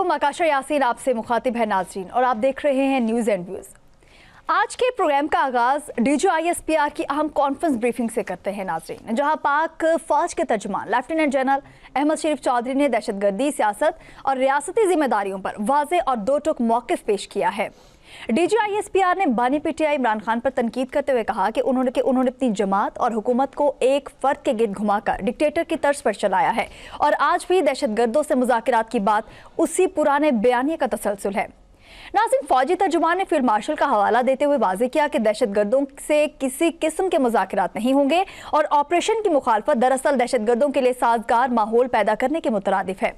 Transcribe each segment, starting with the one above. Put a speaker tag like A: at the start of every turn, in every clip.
A: वालेकुम, आकाशा यासीन आपसे मुखातिब है नाज़रीन और आप देख रहे हैं न्यूज़ एंड व्यूज़। आज के प्रोग्राम का आगाज़ DGISPR की अहम कॉन्फ्रेंस ब्रीफिंग से करते हैं नाज़रीन, जहां पाक फ़ौज के तर्जुमान लेफ्टिनेंट जनरल अहमद शरीफ चौधरी ने दहशतगर्दी, सियासत और रियासती जिम्मेदारियों पर वाज़े और दो टुक मौक़िफ़ पेश किया है। DGISPR ने बानी PTI इमरान खान पर तनकीद करते हुए कहा कि उन्होंने अपनी जमात और हुकूमत को एक फ़र्द के गिर्द घुमाकर डिक्टेटर की तर्ज पर चलाया है और आज भी दहशतगर्दों से मुज़ाकरात की बात उसी पुराने बयानिए का तसलसल है। नाज़रीन, फौजी तर्जुमान ने फील्ड मार्शल का हवाला देते हुए वाज़ेह किया कि दहशतगर्दों से किसी किस्म के मुज़ाकरात नहीं होंगे और ऑपरेशन की मुखालफत दरअसल दहशतगर्दों के लिए साजगार माहौल पैदा करने के मुतरादिफ है।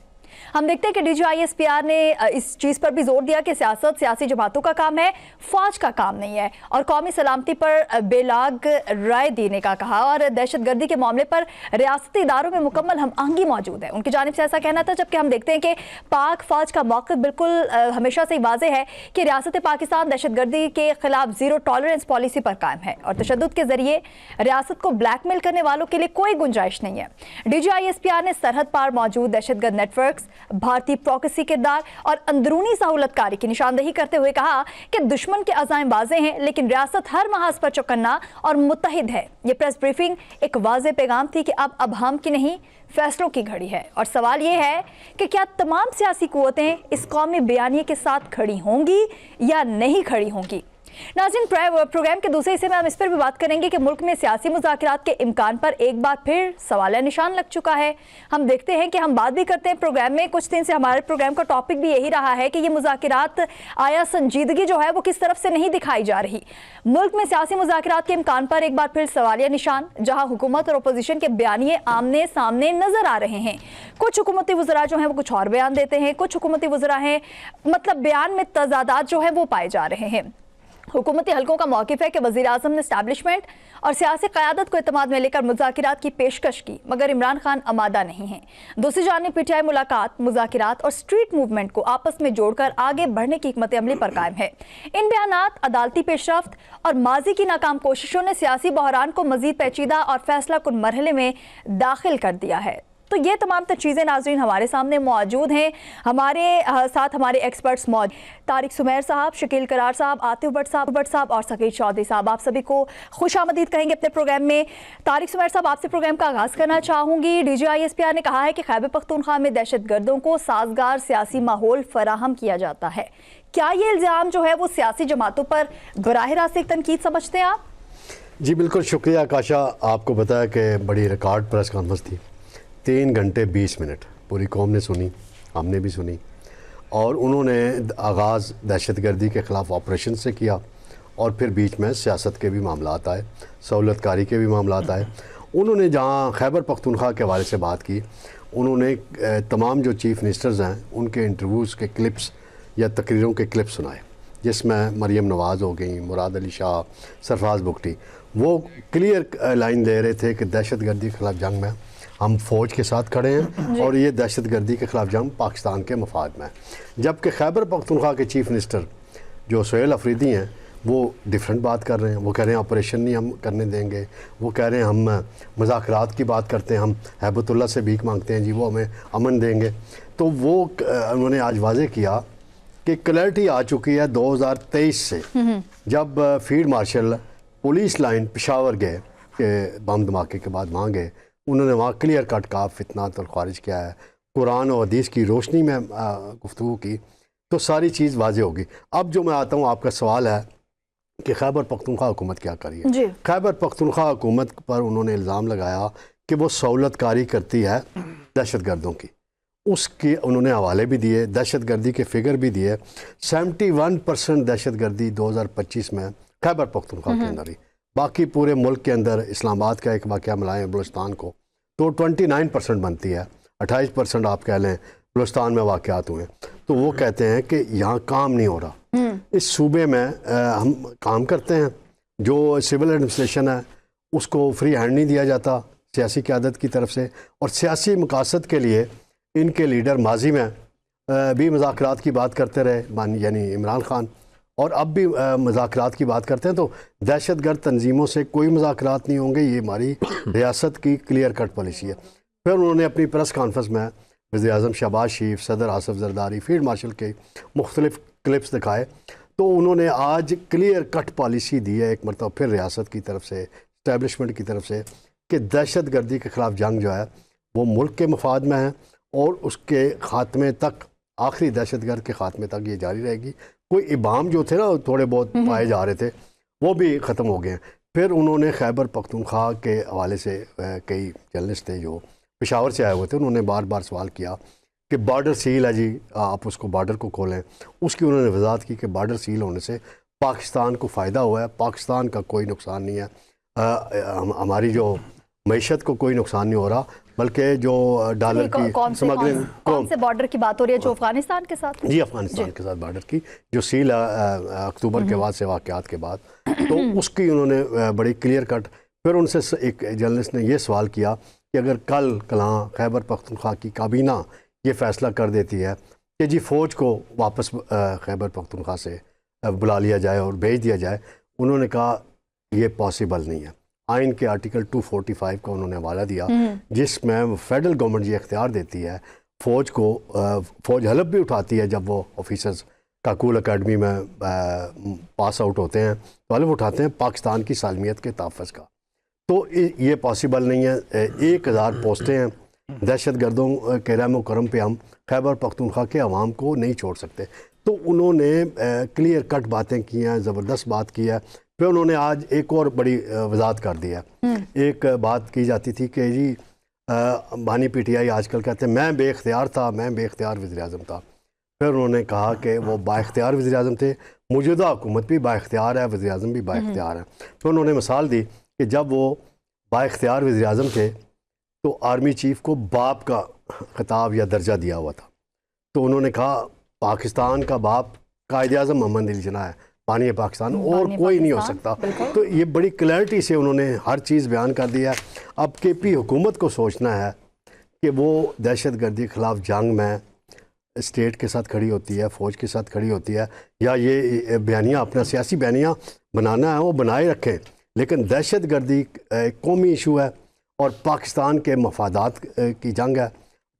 A: हम देखते हैं कि DGISPR ने इस चीज़ पर भी जोर दिया कि सियासत सियासी जमातों का काम है, फौज का काम नहीं है, और कौमी सलामती पर बेलाग राय देने का कहा और दहशतगर्दी के मामले पर रियासती इदारों में मुकम्मल हम आहंगी मौजूद है, उनकी जानिब से ऐसा कहना था। जबकि हम देखते हैं कि पाक फौज का मौक़िफ़ बिल्कुल हमेशा से ही वाज़ेह है कि रियासत पाकिस्तान दहशतगर्दी के खिलाफ ज़ीरो टॉलरेंस पॉलिसी पर कायम है और तशद्दुद के जरिए रियासत को ब्लैकमेल करने वालों के लिए कोई गुंजाइश नहीं है। DGISPR ने सरहद पार मौजूद दहशतगर्द नेटवर्क, भारतीय प्रोक्सी किरदार और अंदरूनी सहूलतकारी की निशानदेही करते हुए कहा कि दुश्मन के अज़ाइम वाज़ेह हैं, लेकिन रियासत हर महाज पर चौकन्ना और मुत्तहिद है। ये प्रेस ब्रीफिंग एक वाज़ेह पैगाम थी कि अब हम की नहीं, फैसलों की घड़ी है और सवाल ये है कि क्या तमाम सियासी कुव्वतें इस कौमी बयानिए के साथ खड़ी होंगी या नहीं खड़ी होंगी। नाज़रीन, प्रोग्राम के दूसरे हिस्से में हम इस पर भी बात करेंगे कि मुल्क में सियासी मुज़ाकरात के इम्कान पर एक बार फिर सवालिया निशान लग चुका है। हम देखते हैं कि हम बात भी करते हैं प्रोग्राम में, कुछ दिन से हमारे प्रोग्राम का टॉपिक भी यही रहा है कि ये मुज़ाकरात आया संजीदगी जो है वो किस तरफ से नहीं दिखाई जा रही। मुल्क में सियासी मुज़ाकरात के इम्कान पर एक बार फिर सवालिया निशान, जहाँ हुकूमत और अपोजिशन के बयानिए आमने सामने नजर आ रहे हैं। कुछ हुकूमती वज़रा जो हैं वो कुछ और बयान देते हैं, कुछ हुकूमती वज़रा हैं मतलब बयान में तजादात जो है वो पाए जा रहे हैं। हुकूमती हलकों का मौक़िफ़ है कि वज़ीर-ए-आज़म ने एस्टैब्लिशमेंट और सियासी क़यादत को एतमाद में लेकर मुज़ाकरात की पेशकश की, मगर इमरान खान आमादा नहीं हैं। दूसरी जानिब PTI मुलाकात, मुज़ाकरात और स्ट्रीट मूवमेंट को आपस में जोड़कर आगे बढ़ने की हिकमत अमली पर कायम है। इन बयानात, अदालती पेशरफ्त और माजी की नाकाम कोशिशों ने सियासी बहरान को मज़ीद पेचीदा और फैसला कुन मरहले में दाखिल कर दिया है। तो ये तमाम चीज़ें नाज़रीन हमारे सामने मौजूद हैं। हमारे साथ हमारे एक्सपर्ट्स मौजूद, तारिक सुमैर साहब, शकील करार साहब, आतिफ भट्ट साहब और सकीर चौधरी साहब, आप सभी को खुशामदीद कहेंगे अपने प्रोग्राम में। तारिक सुमैर साहब, आपसे प्रोग्राम का आगाज़ करना चाहूँगी। DGISPR ने कहा है कि खैबर पख्तूनख्वा में दहशतगर्दों को साजगार सियासी माहौल फराहम किया जाता है। क्या ये इल्ज़ाम जो है वो सियासी जमातों पर बराह रास्त एक तनकीद समझते हैं आप?
B: जी बिल्कुल, शुक्रिया आकाशा। आपको पता है कि बड़ी रिकॉर्ड प्रेस कॉन्फ्रेंस थी, 3 घंटे 20 मिनट पूरी कौम ने सुनी, हमने भी सुनी, और उन्होंने आगाज़ दहशतगर्दी के ख़िलाफ़ ऑपरेशन से किया और फिर बीच में सियासत के भी मामलात आए, सहूलतकारी के भी मामलात आए। उन्होंने जहाँ खैबर पख्तूनख्वा के हवाले से बात की, उन्होंने तमाम जो चीफ़ मिनिस्टर्स हैं उनके इंटरव्यूज़ के क्लिप्स या तकरीरों के क्लिप्स सुनाए, जिसमें मरीम नवाज़ हो गई, मुराद अली शाह, सरफराज बुगटी, वो क्लियर लाइन दे रहे थे कि दहशतगर्दी के ख़िलाफ़ जंग में हम फ़ौज के साथ खड़े हैं और ये दहशतगर्दी के ख़िलाफ़ जंग पाकिस्तान के मफाद में है। जबकि खैबर पख्तूनख्वा के चीफ़ मिनिस्टर जो सोहेल अफरीदी हैं वो डिफरेंट बात कर रहे हैं। वो कह रहे हैं ऑपरेशन नहीं हम करने देंगे, वो कह रहे हैं हम मुज़ाकरात की बात करते हैं, हम हैबतुल्लाह से भीख मांगते हैं जी वो हमें अमन देंगे। तो वो उन्होंने आज वाज़े किया कि क्लैरिटी आ चुकी है 2023 से, जब field marshal police line Peshawar गए बम धमाके के बाद वहाँ गए, उन्होंने वहाँ क्लियर कट कहा फितनात और ख़ारिज किया है, कुरान और हदीस की रोशनी में गुफ्तगू की, तो सारी चीज़ वाज़े होगी। अब जो मैं आता हूँ, आपका सवाल है कि खैबर पख्तूनख्वा हुकूमत क्या करी है। खैबर पख्तूनख्वा हुकूमत पर उन्होंने इल्ज़ाम लगाया कि वो सहूलतकारी करती है दहशतगर्दों की। उसके उन्होंने हवाले भी दिए, दहशतगर्दी के फिगर भी दिए। 71% दहशतगर्दी 2025 में खैबर पख्तूनख्वा के अंदर ही, बाकी पूरे मुल्क के अंदर इस्लामाबाद का एक वाक़या मिलाएं बलूचिस्तान को तो 29% बनती है, 28% आप कह लें बलूचिस्तान में वाक़यात हुए। तो वो कहते हैं कि यहाँ काम नहीं हो रहा, इस सूबे में हम काम करते हैं, जो सिविल एडमिनिस्ट्रेशन है उसको फ्री हैंड नहीं दिया जाता सियासी क़यादत की तरफ से, और सियासी मकासद के लिए इनके लीडर माजी में भी मुज़ाकरात की बात करते रहे, यानी इमरान खान, और अब भी मुज़ाकरात की बात करते हैं। तो दहशतगर्द तंजीमों से कोई मुज़ाकरात नहीं होंगे, ये हमारी रियासत की क्लियर कट पॉलिसी है। फिर उन्होंने अपनी प्रेस कॉन्फ्रेंस में वज़ीर-ए-आज़म शहबाज शरीफ, सदर आसिफ ज़रदारी, फील्ड मार्शल के मुख्तलिफ क्लिप्स दिखाए, तो उन्होंने आज क्लियर कट पॉलिसी दी है एक मरतबा फिर रियासत की तरफ से, इस्टेबलिशमेंट की तरफ से, कि दहशत गर्दी के ख़िलाफ़ जंग जो है वो मुल्क के मफाद में है और उसके ख़ात्मे तक, आखिरी दहशत गर्द के ख़ात्मे तक ये जारी रहेगी। कोई इबाम जो थे ना थोड़े बहुत पाए जा रहे थे वो भी ख़त्म हो गए हैं। फिर उन्होंने खैबर पख्तूनख्वा के हवाले से कई जर्नलिस्ट थे जो पेशावर से आए हुए थे, उन्होंने बार बार सवाल किया कि बॉर्डर सील है जी, आप उसको बॉर्डर को खोलें। उसकी उन्होंने वजाहत की कि बॉर्डर सील होने से पाकिस्तान को फ़ायदा हुआ है, पाकिस्तान का कोई नुकसान नहीं है, हमारी जो मईशत को कोई नुकसान नहीं हो रहा, बल्कि जो डॉलर की स्मगलिंग,
A: कौन से बॉर्डर की बात हो रही है जो अफगानिस्तान के साथ?
B: जी, अफगानिस्तान के साथ बॉर्डर की जो सील अक्टूबर के बाद से वाक़यात के बाद, तो उसकी उन्होंने बड़ी क्लियर कट। फिर उनसे एक जर्नलिस्ट ने ये सवाल किया कि अगर कल कलां खैबर पख्तूनख्वा की काबीना ये फ़ैसला कर देती है कि जी फ़ौज को वापस खैबर पख्तूनख्वा से बुला लिया जाए और भेज दिया जाए, उन्होंने कहा ये पॉसिबल नहीं है। आइन के आर्टिकल 245 का उन्होंने हवाला दिया जिसमें फेडरल गवर्नमेंट ये इख्तियार देती है फ़ौज को, फ़ौज हलफ भी उठाती है जब वो ऑफिसर्स काकूल अकेडमी में पास आउट होते हैं तो हलफ उठाते हैं पाकिस्तान की सालमियत के तहफ़्फ़ुज़ का। तो ये पॉसिबल नहीं है। 1000 पोस्टें हैं, दहशत गर्दों के रहम करम पे हम खैबर पख्तूनख्वा के अवाम को नहीं छोड़ सकते। तो उन्होंने क्लियर कट बातें की हैं, ज़बरदस्त बात की है। फिर उन्होंने आज एक और बड़ी वजाहत कर दी है। एक बात की जाती थी कि जी बानी पीटीआई आजकल कहते हैं मैं बेख्तियार था, मैं बेख्तियार वज़ीर-ए-आज़म था। फिर उन्होंने कहा कि वो बाइख्तियार वज़ीर-ए-आज़म थे, मौजूदा हुकूमत भी बाइख्तियार है, वज़ीर-ए-आज़म भी बाइख्तियार है। फिर उन्होंने मिसाल दी कि जब वो बाइख्तियार वज़ीर-ए-आज़म थे तो आर्मी चीफ़ को बाप का खिताब या दर्जा दिया हुआ था। तो उन्होंने कहा पाकिस्तान का बाप कायद-ए-आज़म मोहम्मद अली जिन्ना है, बानी पाकिस्तान और कोई नहीं हो सकता। तो ये बड़ी क्लैरिटी से उन्होंने हर चीज़ बयान कर दिया। अब केपी हुकूमत को सोचना है कि वो दहशत गर्दी के ख़िलाफ़ जंग में स्टेट के साथ खड़ी होती है, फ़ौज के साथ खड़ी होती है, या ये बयानियाँ अपना सियासी बयानियाँ बनाना है वो बनाए रखें, लेकिन दहशत गर्दी कौमी इशू है और पाकिस्तान के मफादात की जंग है,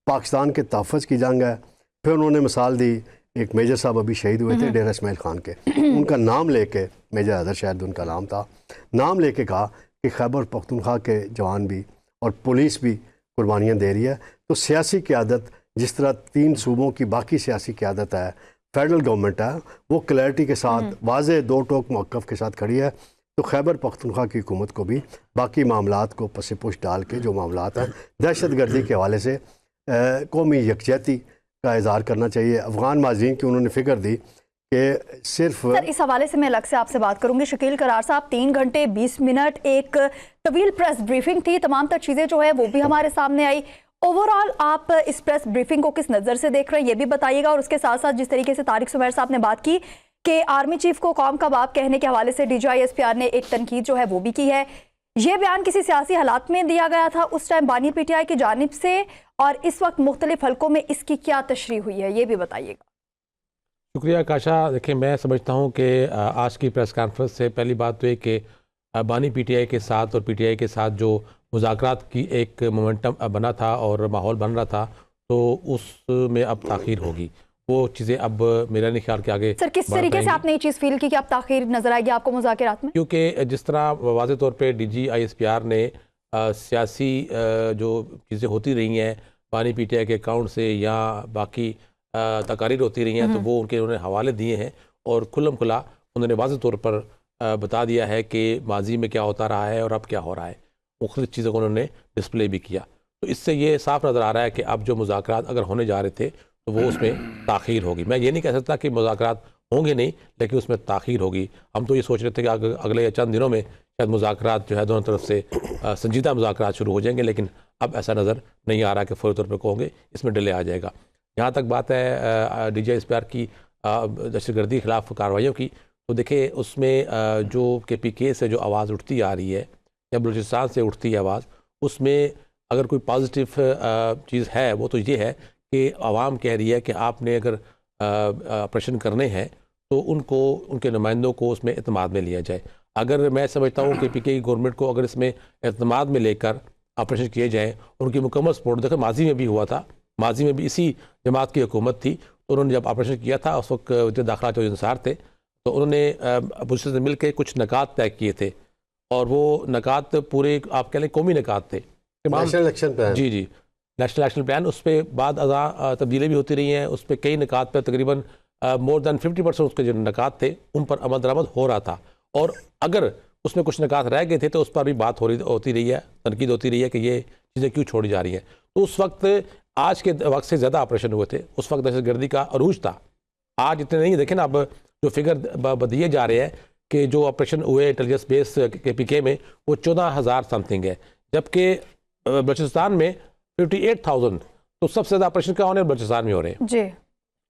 B: पाकिस्तान के तहफ़्फ़ुज़ की जंग है। फिर उन्होंने मिसाल दी, एक मेजर साहब अभी शहीद हुए थे डेरा इस्माइल खान के, उनका नाम लेके, मेजर हैदर शायद उनका नाम था, नाम लेके कहा कि खैबर पख्तूनख्वा के जवान भी और पुलिस भी कुर्बानियाँ दे रही है। तो सियासी क़यादत जिस तरह 3 सूबों की बाकी सियासी क़यादत है, फेडरल गवर्नमेंट है, वो क्लैरिटी के साथ वाज़े 2 टोक मौक़िफ़ के साथ खड़ी है। तो खैबर पख्तूनख्वा की हुकूमत को भी बाकी मामलात को पसे पुश डाल के जो मामलात हैं दहशत गर्दी के हवाले से कौमी यकजहती का इज़हार करना चाहिए। अफ़गान माज़रीन की उन्होंने फ़िक्र दी कि सिर्फ
A: सर इस हवाले से मैं अलग से आपसे बात करूंगी। शकील करार साहब, 3 घंटे 20 मिनट एक तवील प्रेस ब्रीफिंग थी, तमाम तर चीज़ें जो है वो भी हमारे सामने आई। ओवरऑल आप इस प्रेस ब्रीफिंग को किस नज़र से देख रहे हैं ये भी बताइएगा, और उसके साथ साथ जिस तरीके से तारिक सुमैर साहब ने बात की कि आर्मी चीफ को कौम का बाप कहने के हवाले से DGI-SPR ने एक तनकीद जो है वो भी की है, ये बयान किसी सियासी हालात में दिया गया था उस टाइम बानी पीटीआई की जानिब से, और इस वक्त मुख्तलिफ हलकों में इसकी क्या तशरीह हुई है ये भी बताइएगा।
C: शुक्रिया काशा। देखिए, मैं समझता हूँ कि आज की प्रेस कॉन्फ्रेंस से पहली बात तो ये कि बानी पीटीआई के साथ और पीटीआई के साथ जो मुज़ाकरात की एक मोमेंटम बना था और माहौल बन रहा था, तो उसमें अब ताख़ीर होगी। वो चीज़ें अब मेरा नहीं ख्याल के आगे
A: सर किस तरीके से आपने ये चीज़ फील की कि अब ताख़ीर नज़र आएगी आपको मुज़ाकरात में?
C: क्योंकि जिस तरह वाज़े तौर पे DGI-SPR ने सियासी जो चीज़ें होती रही हैं बानी पीटीआई के अकाउंट से या बाकी तकारीर होती रही हैं, तो वो उन्होंने हवाले दिए हैं और खुल्लम खुला उन्होंने वाज़े तौर पर बता दिया है कि माजी में क्या होता रहा है और अब क्या हो रहा है। मुख्तलिफ़ चीज़ों को उन्होंने डिस्प्ले भी किया। तो इससे ये साफ नज़र आ रहा है कि अब जो मुज़ाकरात अगर होने जा रहे थे तो वो उसमें ताख़ीर होगी। मैं ये नहीं कह सकता कि मुज़ाकरात होंगे नहीं, लेकिन उसमें ताख़ीर होगी। हम तो ये सोच रहे थे कि अगले चंद दिनों में शायद मुज़ाकरात जो है दोनों तरफ से संजीदा मुज़ाकरात शुरू हो जाएंगे, लेकिन अब ऐसा नज़र नहीं आ रहा कि फ़ौरी तौर पर कहोगे इसमें डिले आ जाएगा। जहाँ तक बात है DGI-SPR की दहशतगर्दी के ख़िलाफ़ कार्रवाइयों की, तो देखिए उसमें जो KPK से जो आवाज़ उठती आ रही है या बलूचिस्तान से उठती है आवाज़, उसमें अगर कोई पॉजिटिव चीज़ है वो तो ये है कि आवाम कह रही है कि आपने अगर ऑपरेशन करने हैं तो उनको, उनके नुमाइंदों को उसमें एतमाद में लिया जाए। अगर मैं समझता हूँ KPK की गवर्नमेंट को अगर इसमें एतमाद में लेकर ऑपरेशन किए जाएँ, उनकी मुकम्मल सपोर्ट, देखो माजी में भी हुआ था, माजी में भी इसी जमात की हुकूमत थी, तो उन्होंने जब ऑपरेशन किया था उस वक्त वज़ीर दाखिला जो इंसार थे, तो उन्होंने अपोजिशन से मिल के कुछ नकात तय किए थे, और वो नकात पूरे आप कह लें कौमी नकात थे।
B: नेशनल इलेक्शन प्लान,
C: जी जी, नेशनल एक्शन प्लान, उस पर बाद तब्दीली भी होती रही हैं, उस पर कई नकात पर तकरीबन मोर दैन 50% उसके जो नकात थे उन पर अमल दरामद हो रहा था, और अगर उसमें कुछ नकात रह गए थे तो उस पर भी बात होती रही है, तनकीद होती रही है कि ये चीज़ें क्यों छोड़ी जा रही हैं। तो उस वक्त आज के वक्त से ज़्यादा ऑपरेशन हुए थे, उस वक्त दहशतगर्दी का अरूज था। आज इतने नहीं, देखें ना अब जो फिगर दिए जा रहे हैं कि जो ऑपरेशन हुए इंटेलिजेंस बेस KPK में वो 14,000 समथिंग है, जबकि बलूचिस्तान में 58,000। तो सबसे ज़्यादा ऑपरेशन क्या होने बलूचिस्तान में हो रहे हैं
A: जी।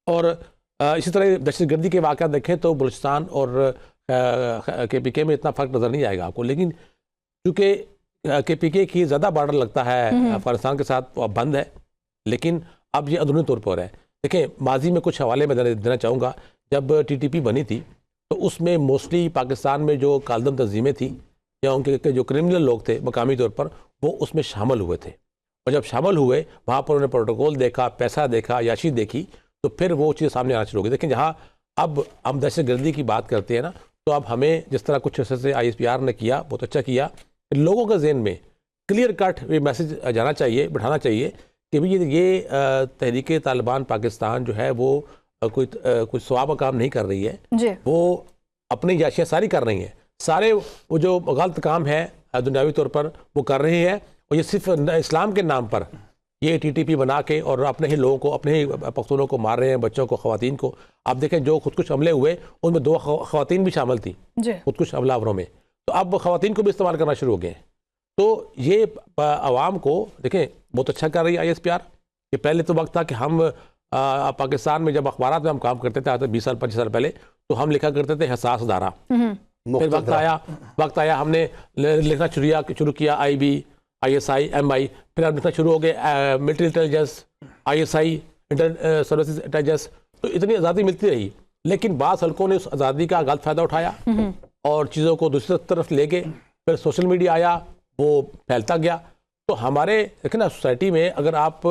C: और इसी तरह दहशतगर्दी के वाक़यात देखें तो बलूचिस्तान और KPK में इतना फ़र्क नज़र नहीं आएगा आपको, लेकिन चूँकि KPK की ज़्यादा बॉर्डर लगता है अफगानिस्तान के साथ, तो अब बंद है, लेकिन अब ये अंदरूनी तौर पर हो रहा है। देखें, माजी में कुछ हवाले में देना चाहूँगा, जब TTP बनी थी तो उसमें मोस्टली पाकिस्तान में जो कालदम तंजीमें थी या उनके जो क्रिमिनल लोग थे मकामी तौर पर, वो उसमें शामिल हुए थे, और जब शामिल हुए वहाँ पर उन्होंने प्रोटोकॉल देखा, पैसा देखा, याशी देखी, तो फिर वो चीज़ सामने आना शुरू हो गई। देखें, जहाँ अब हम दहशतगर्दी की बात करते हैं ना, तो अब हमें जिस तरह कुछ अर्से से ISPR ने किया, बहुत अच्छा किया, लोगों के जहन में क्लियर कट ये मैसेज जाना चाहिए, बिठाना चाहिए कि भाई ये तहरीक तालिबान पाकिस्तान जो है वो कोई सवाब का काम नहीं कर रही है
A: जी।
C: वो अपनी याशियाँ सारी कर रही हैं, सारे वो जो गलत काम है दुनियावी तौर पर वो कर रहे हैं, और ये सिर्फ इस्लाम के नाम पर ये TTP बना के और अपने ही लोगों को, अपने ही पख्तूनों को मार रहे हैं, बच्चों को, ख़वातीन को। आप देखें जो खुदकुश हमले हुए उनमें 2 ख़वातीन भी शामिल थी खुदकुश हमलावरों में, तो अब ख़वातीन को भी इस्तेमाल करना शुरू हो गए हैं। तो ये आवाम को देखें बहुत अच्छा कर रही है ISPR। कि पहले तो वक्त था कि हम पाकिस्तान में जब अखबारात में हम काम करते थे, आज 20 साल 25 साल पहले, तो हम लिखा करते थे हसास धारा। फिर वक्त आया हमने लिखना शुरू किया IB, ISI, MI, फिर हम लिखना शुरू हो गए military intelligence, ISI, inter services intelligence. तो इतनी आज़ादी मिलती रही, लेकिन बाद हल्कों ने उस आज़ादी का गलत फ़ायदा उठाया और चीज़ों को दूसरी तरफ ले गए। फिर सोशल मीडिया आया, वो फैलता गया। तो हमारे देखें ना, सोसाइटी में अगर आप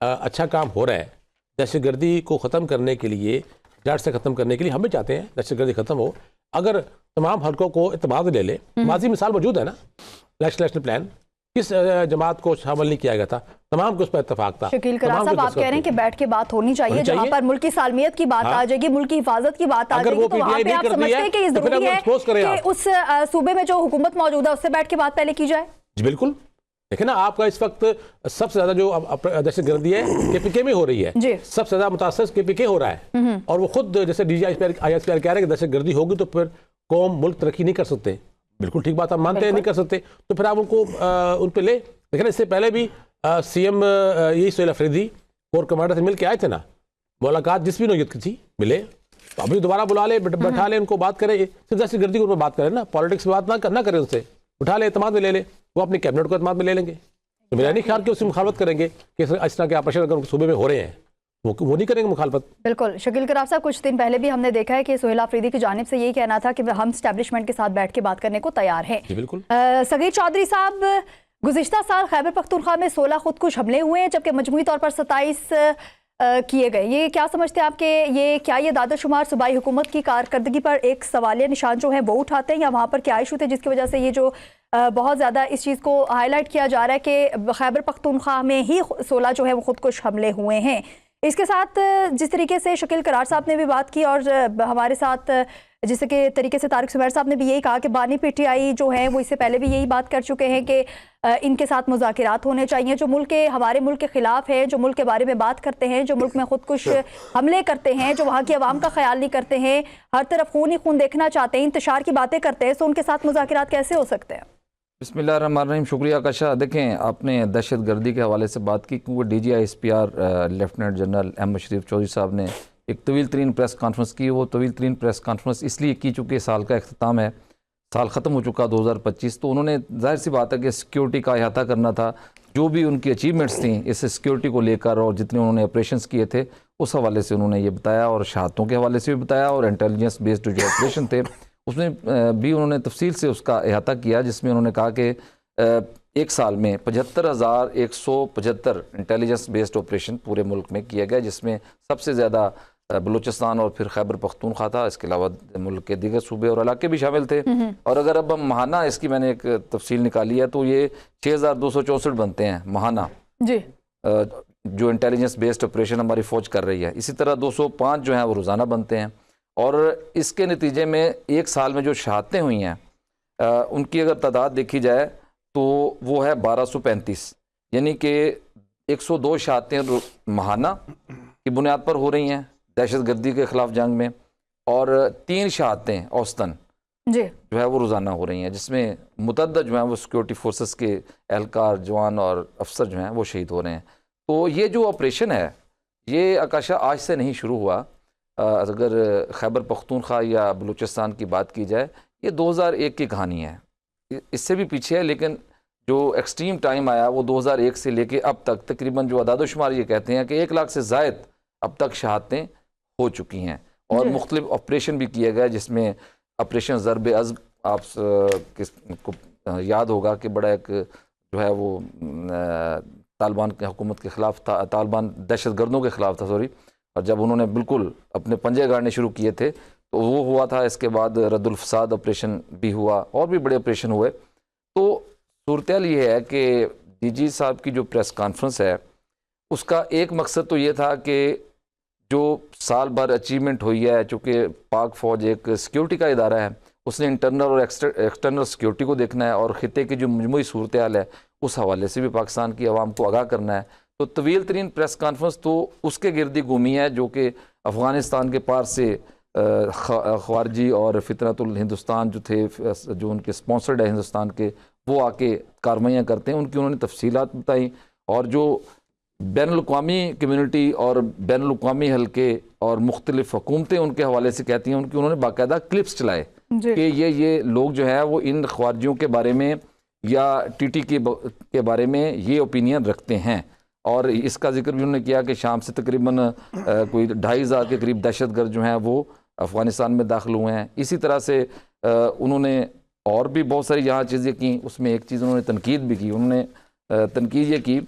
C: अच्छा काम हो रहा है, दहशतगर्दी को ख़त्म करने के लिए, जड़ से ख़त्म करने के लिए, हम भी चाहते हैं दहशतगर्दी ख़त्म हो। अगर तमाम हल्कों को इत्तेमाद ले ले, माजी मिसाल मौजूद है ना, नेशनल प्लान किस जमात को शामिल नहीं किया गया था, तमाम को उस पर इत्तेफाक था।
A: शकील करार साहब, आप कह रहे हैं कि बैठ के बात होनी चाहिए, जहाँ पर मुल्क की सालमियत की बात आ जाएगी, मुल्क की हिफाजत की बात आ जाएगी, तो वहाँ पे आप समझते हैं कि जरूरी है कि उस सूबे में जो हुकूमत मौजूद है उससे बैठ के बात पहले की जाए? जी
C: बिल्कुल। देखें ना, आपका इस वक्त सबसे ज़्यादा जो दहशतगर्दी है KPK में हो रही है, सबसे ज़्यादा मुतासर KPK हो रहा है, और वो खुद जैसे DG ISPR कह रहे हैं कि दहशतगर्दी होगी तो फिर कौम मुल्क तरक्की नहीं कर सकते। बिल्कुल ठीक बात, हम मानते हैं नहीं कर सकते, तो फिर आप उनको उन पर ले। लेकिन इससे पहले भी CM यही सुहेल अफरीदी कोर कमांडर से मिल के आए थे ना, मुलाकात जिस भी नौयत की थी, मिले, तो अभी दोबारा बुला ले, बैठा ले, उनको बात करें, सिर्फ दहशतगर्दी के ऊपर बात करें ना, पॉलिटिक्स में बात ना करें, उनसे उठा ले, एतमाद में ले ले, वो अपनी कैबिनेट को एतमाद में ले लेंगे। तो मेरा नहीं ख्याल कि उससे मुखालफत करेंगे कि इस तरह के ऑपरेशन अगर सूबे में हो रहे हैं वो नहीं करेंगे मुखालफत।
A: बिल्कुल। शकील करार साहब, कुछ दिन पहले भी हमने देखा है कि सुहेल अफरीदी की जानिब से यही कहना था कि हम एस्टैब्लिशमेंट के साथ बैठ के बात करने को तैयार हैं।
C: बिल्कुल।
A: सगीर चौधरी साहब, गुज़िश्ता साल खैबर पख्तूनख्वा में 16 खुदकुश हमले हुए हैं, जबकि मजमूई तौर पर 27 किए गए। ये क्या समझते हैं आपके, ये क्या ये दादोशुमार सूबाई हुकूमत की कारकर्दगी पर एक सवालिया निशान जो है वो उठाते हैं, या वहाँ पर क्या इशू थे जिसकी वजह से ये जो बहुत ज़्यादा इस चीज़ को हाईलाइट किया जा रहा है कि खैबर पख्तूनख्वा में ही 16 जो है वो खुदकुश हमले हुए हैं? इसके साथ जिस तरीके से शकील करार साहब ने भी बात की और हमारे साथ जिस तरीके से तारिक सुमैर साहब ने भी यही कहा कि बानी PTI जो है वो इससे पहले भी यही बात कर चुके हैं कि इनके साथ मुज़ाकिरात होने चाहिए, जो मुल्क के हमारे मुल्क के ख़िलाफ़ है, जो मुल्क के बारे में बात करते हैं, जो मुल्क में खुदकुश हमले करते हैं, जो वहाँ की आवाम का ख्याल नहीं करते हैं, हर तरफ खून ही खून देखना चाहते हैं, इंतशार की बातें करते हैं, तो उनके साथ मुज़ाकिरात कैसे हो सकते हैं?
D: बिस्मिल्लाहिर्रहमानिर्रहीम। शुक्रिया काशा। देखें, आपने दहशतगर्दी के हवाले से बात की, क्योंकि DG ISPR lieutenant general Ahmed Sharif Chaudhry साहब ने एक तवील तरीन प्रेस कॉन्फ्रेंस की। वो तवील तरीन प्रेस कॉन्फ्रेंस इसलिए की चूँकि साल का अख्ताम है, साल ख़त्म हो चुका 2025, तो उन्होंने जाहिर सी बात है कि सिक्योरिटी का अहाता करना था, जो भी उनकी अचीवमेंट्स थी इस सिक्योरिटी को लेकर और जितने उन्होंने ऑपरेशंस किए थे उस हवाले से उन्होंने ये बताया, और शहादतों के हवाले से भी बताया, और इंटेलिजेंस बेस्ड जो ऑपरेशन थे उसमें भी उन्होंने तफसील से उसका अहाता किया, जिसमें उन्होंने कहा कि एक साल में 75,175 इंटेलिजेंस बेस्ड ऑपरेशन पूरे मुल्क में किया गया, जिसमें सबसे ज़्यादा बलूचिस्तान और फिर खैबर पख्तूनख्वा था। इसके अलावा मुल्क के दीगर सूबे और इलाके भी शामिल थे। और अगर अब हम महाना, इसकी मैंने एक तफसील निकाली है, तो ये 6,264 बनते हैं महाना
A: जी,
D: जो इंटेलिजेंस बेस्ड ऑपरेशन हमारी फ़ौज कर रही है। इसी तरह 205 जो हैं वो रोज़ाना बनते हैं। और इसके नतीजे में एक साल में जो शहादतें हुई हैं उनकी अगर तादाद देखी जाए तो वो है 1235, यानी कि 102 शहादतें महाना की बुनियाद पर हो रही हैं दहशतगर्दी के ख़िलाफ़ जंग में, और 3 शहादतें औसतन
A: जी,
D: जो है वो रोज़ाना हो रही हैं, जिसमें मुतअद्दिद जो हैं वो सिक्योरिटी फोर्सेस के एहलकार, जवान और अफसर जो हैं वो शहीद हो रहे हैं। तो ये जो ऑपरेशन है ये आकाशा आज से नहीं शुरू हुआ। अगर खैबर पख्तूनख्वा या बलूचिस्तान की बात की जाए, ये 2001 की कहानी है, इससे भी पीछे है, लेकिन जो एक्सट्रीम टाइम आया वो 2001 से लेके अब तक तकरीबन जो अदाद-ओ-शुमार ये कहते हैं कि 1 लाख से ज़ायद अब तक शहादतें हो चुकी हैं। और मुख्तलिफ ऑपरेशन भी किया गया, जिसमें ऑपरेशन ज़र्ब-ए-अज़्म आपको याद होगा कि बड़ा एक जो है वो तालिबान की हुकूमत के ख़िलाफ़ था, तालिबान दहशतगर्दों के ख़िलाफ़ था, सॉरी। और जब उन्होंने बिल्कुल अपने पंजे गाड़ने शुरू किए थे तो वो हुआ था। इसके बाद रद्दुल फसाद ऑपरेशन भी हुआ और भी बड़े ऑपरेशन हुए। तो सूरत-ए-हाल ये है कि डीजी साहब की जो प्रेस कॉन्फ्रेंस है उसका एक मकसद तो ये था कि जो साल भर अचीवमेंट हुई है, चूँकि पाक फ़ौज एक सिक्योरिटी का इदारा है, उसने इंटरनल और एक्सटर्नल सिक्योरिटी को देखना है और ख़ित्ते की जो मजमूई सूरत-ए-हाल है उस हवाले से भी पाकिस्तान की आवाम को आगाह करना है। तो तवील तरीन प्रेस कॉन्फ्रेंस तो उसके गिरदी घूमी है, जो कि अफ़गानिस्तान के पार से ख़वारजी और फितरतुल हिंदुस्तान जो थे, जो उनके स्पॉन्सर्ड है हिंदुस्तान के, वो आके कार्रवाइयाँ करते हैं, उनकी उन्होंने तफसीलात बताई। और जो बैनुल-अक़वामी कम्यूनिटी और बैनुल-अक़वामी हल्के और मुख्तलिफ हुकूमतें उनके हवाले से कहती हैं, उनकी उन्होंने बाकायदा क्लिप्स चलाए कि ये लोग जो है वो इन ख्वारजियों के बारे में या टीटी के बारे में ये ओपिनियन रखते हैं। और इसका जिक्र भी उन्होंने किया कि शाम से तकरीबन कोई 2,500 के करीब दहशतगर्द जो हैं वो अफ़गानिस्तान में दाखिल हुए हैं। इसी तरह से उन्होंने और भी बहुत सारी यहाँ चीज़ें की। उसमें एक चीज़ उन्होंने तनकीद भी की। उन्होंने तनकीद ये की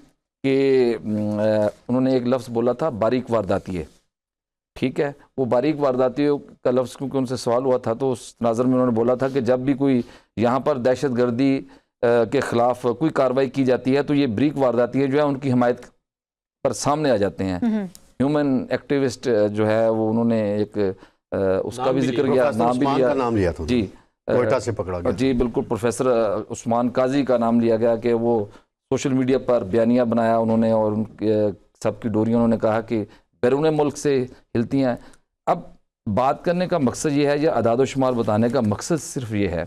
D: कि उन्होंने एक लफ्ज़ बोला था, बारीक वारदातिये। ठीक है, वो बारीक वारदातियों का लफ्ज़ क्योंकि उनसे सवाल हुआ था, तो उस नाज़र में उन्होंने बोला था कि जब भी कोई यहाँ पर दहशतगर्दी के ख़िलाफ़ कोई कार्रवाई की जाती है तो ये बारीक वारदातियाँ जो है उनकी हिमायत पर सामने आ जाते हैं। ह्यूमन एक्टिविस्ट जो है वो उन्होंने एक उसका भी जिक्र किया, नाम भी लिया था जी,
B: कोयटा से पकड़ा गया
D: जी, बिल्कुल। प्रोफेसर उस्मान काजी का नाम लिया गया कि वो सोशल मीडिया पर बयानिया बनाया उन्होंने, और उनके सबकी डोरियाँ उन्होंने कहा कि बैरून मुल्क से हिलती हैं। अब बात करने का मकसद ये है, या अदाद-ओ-शुमार बताने का मकसद सिर्फ ये है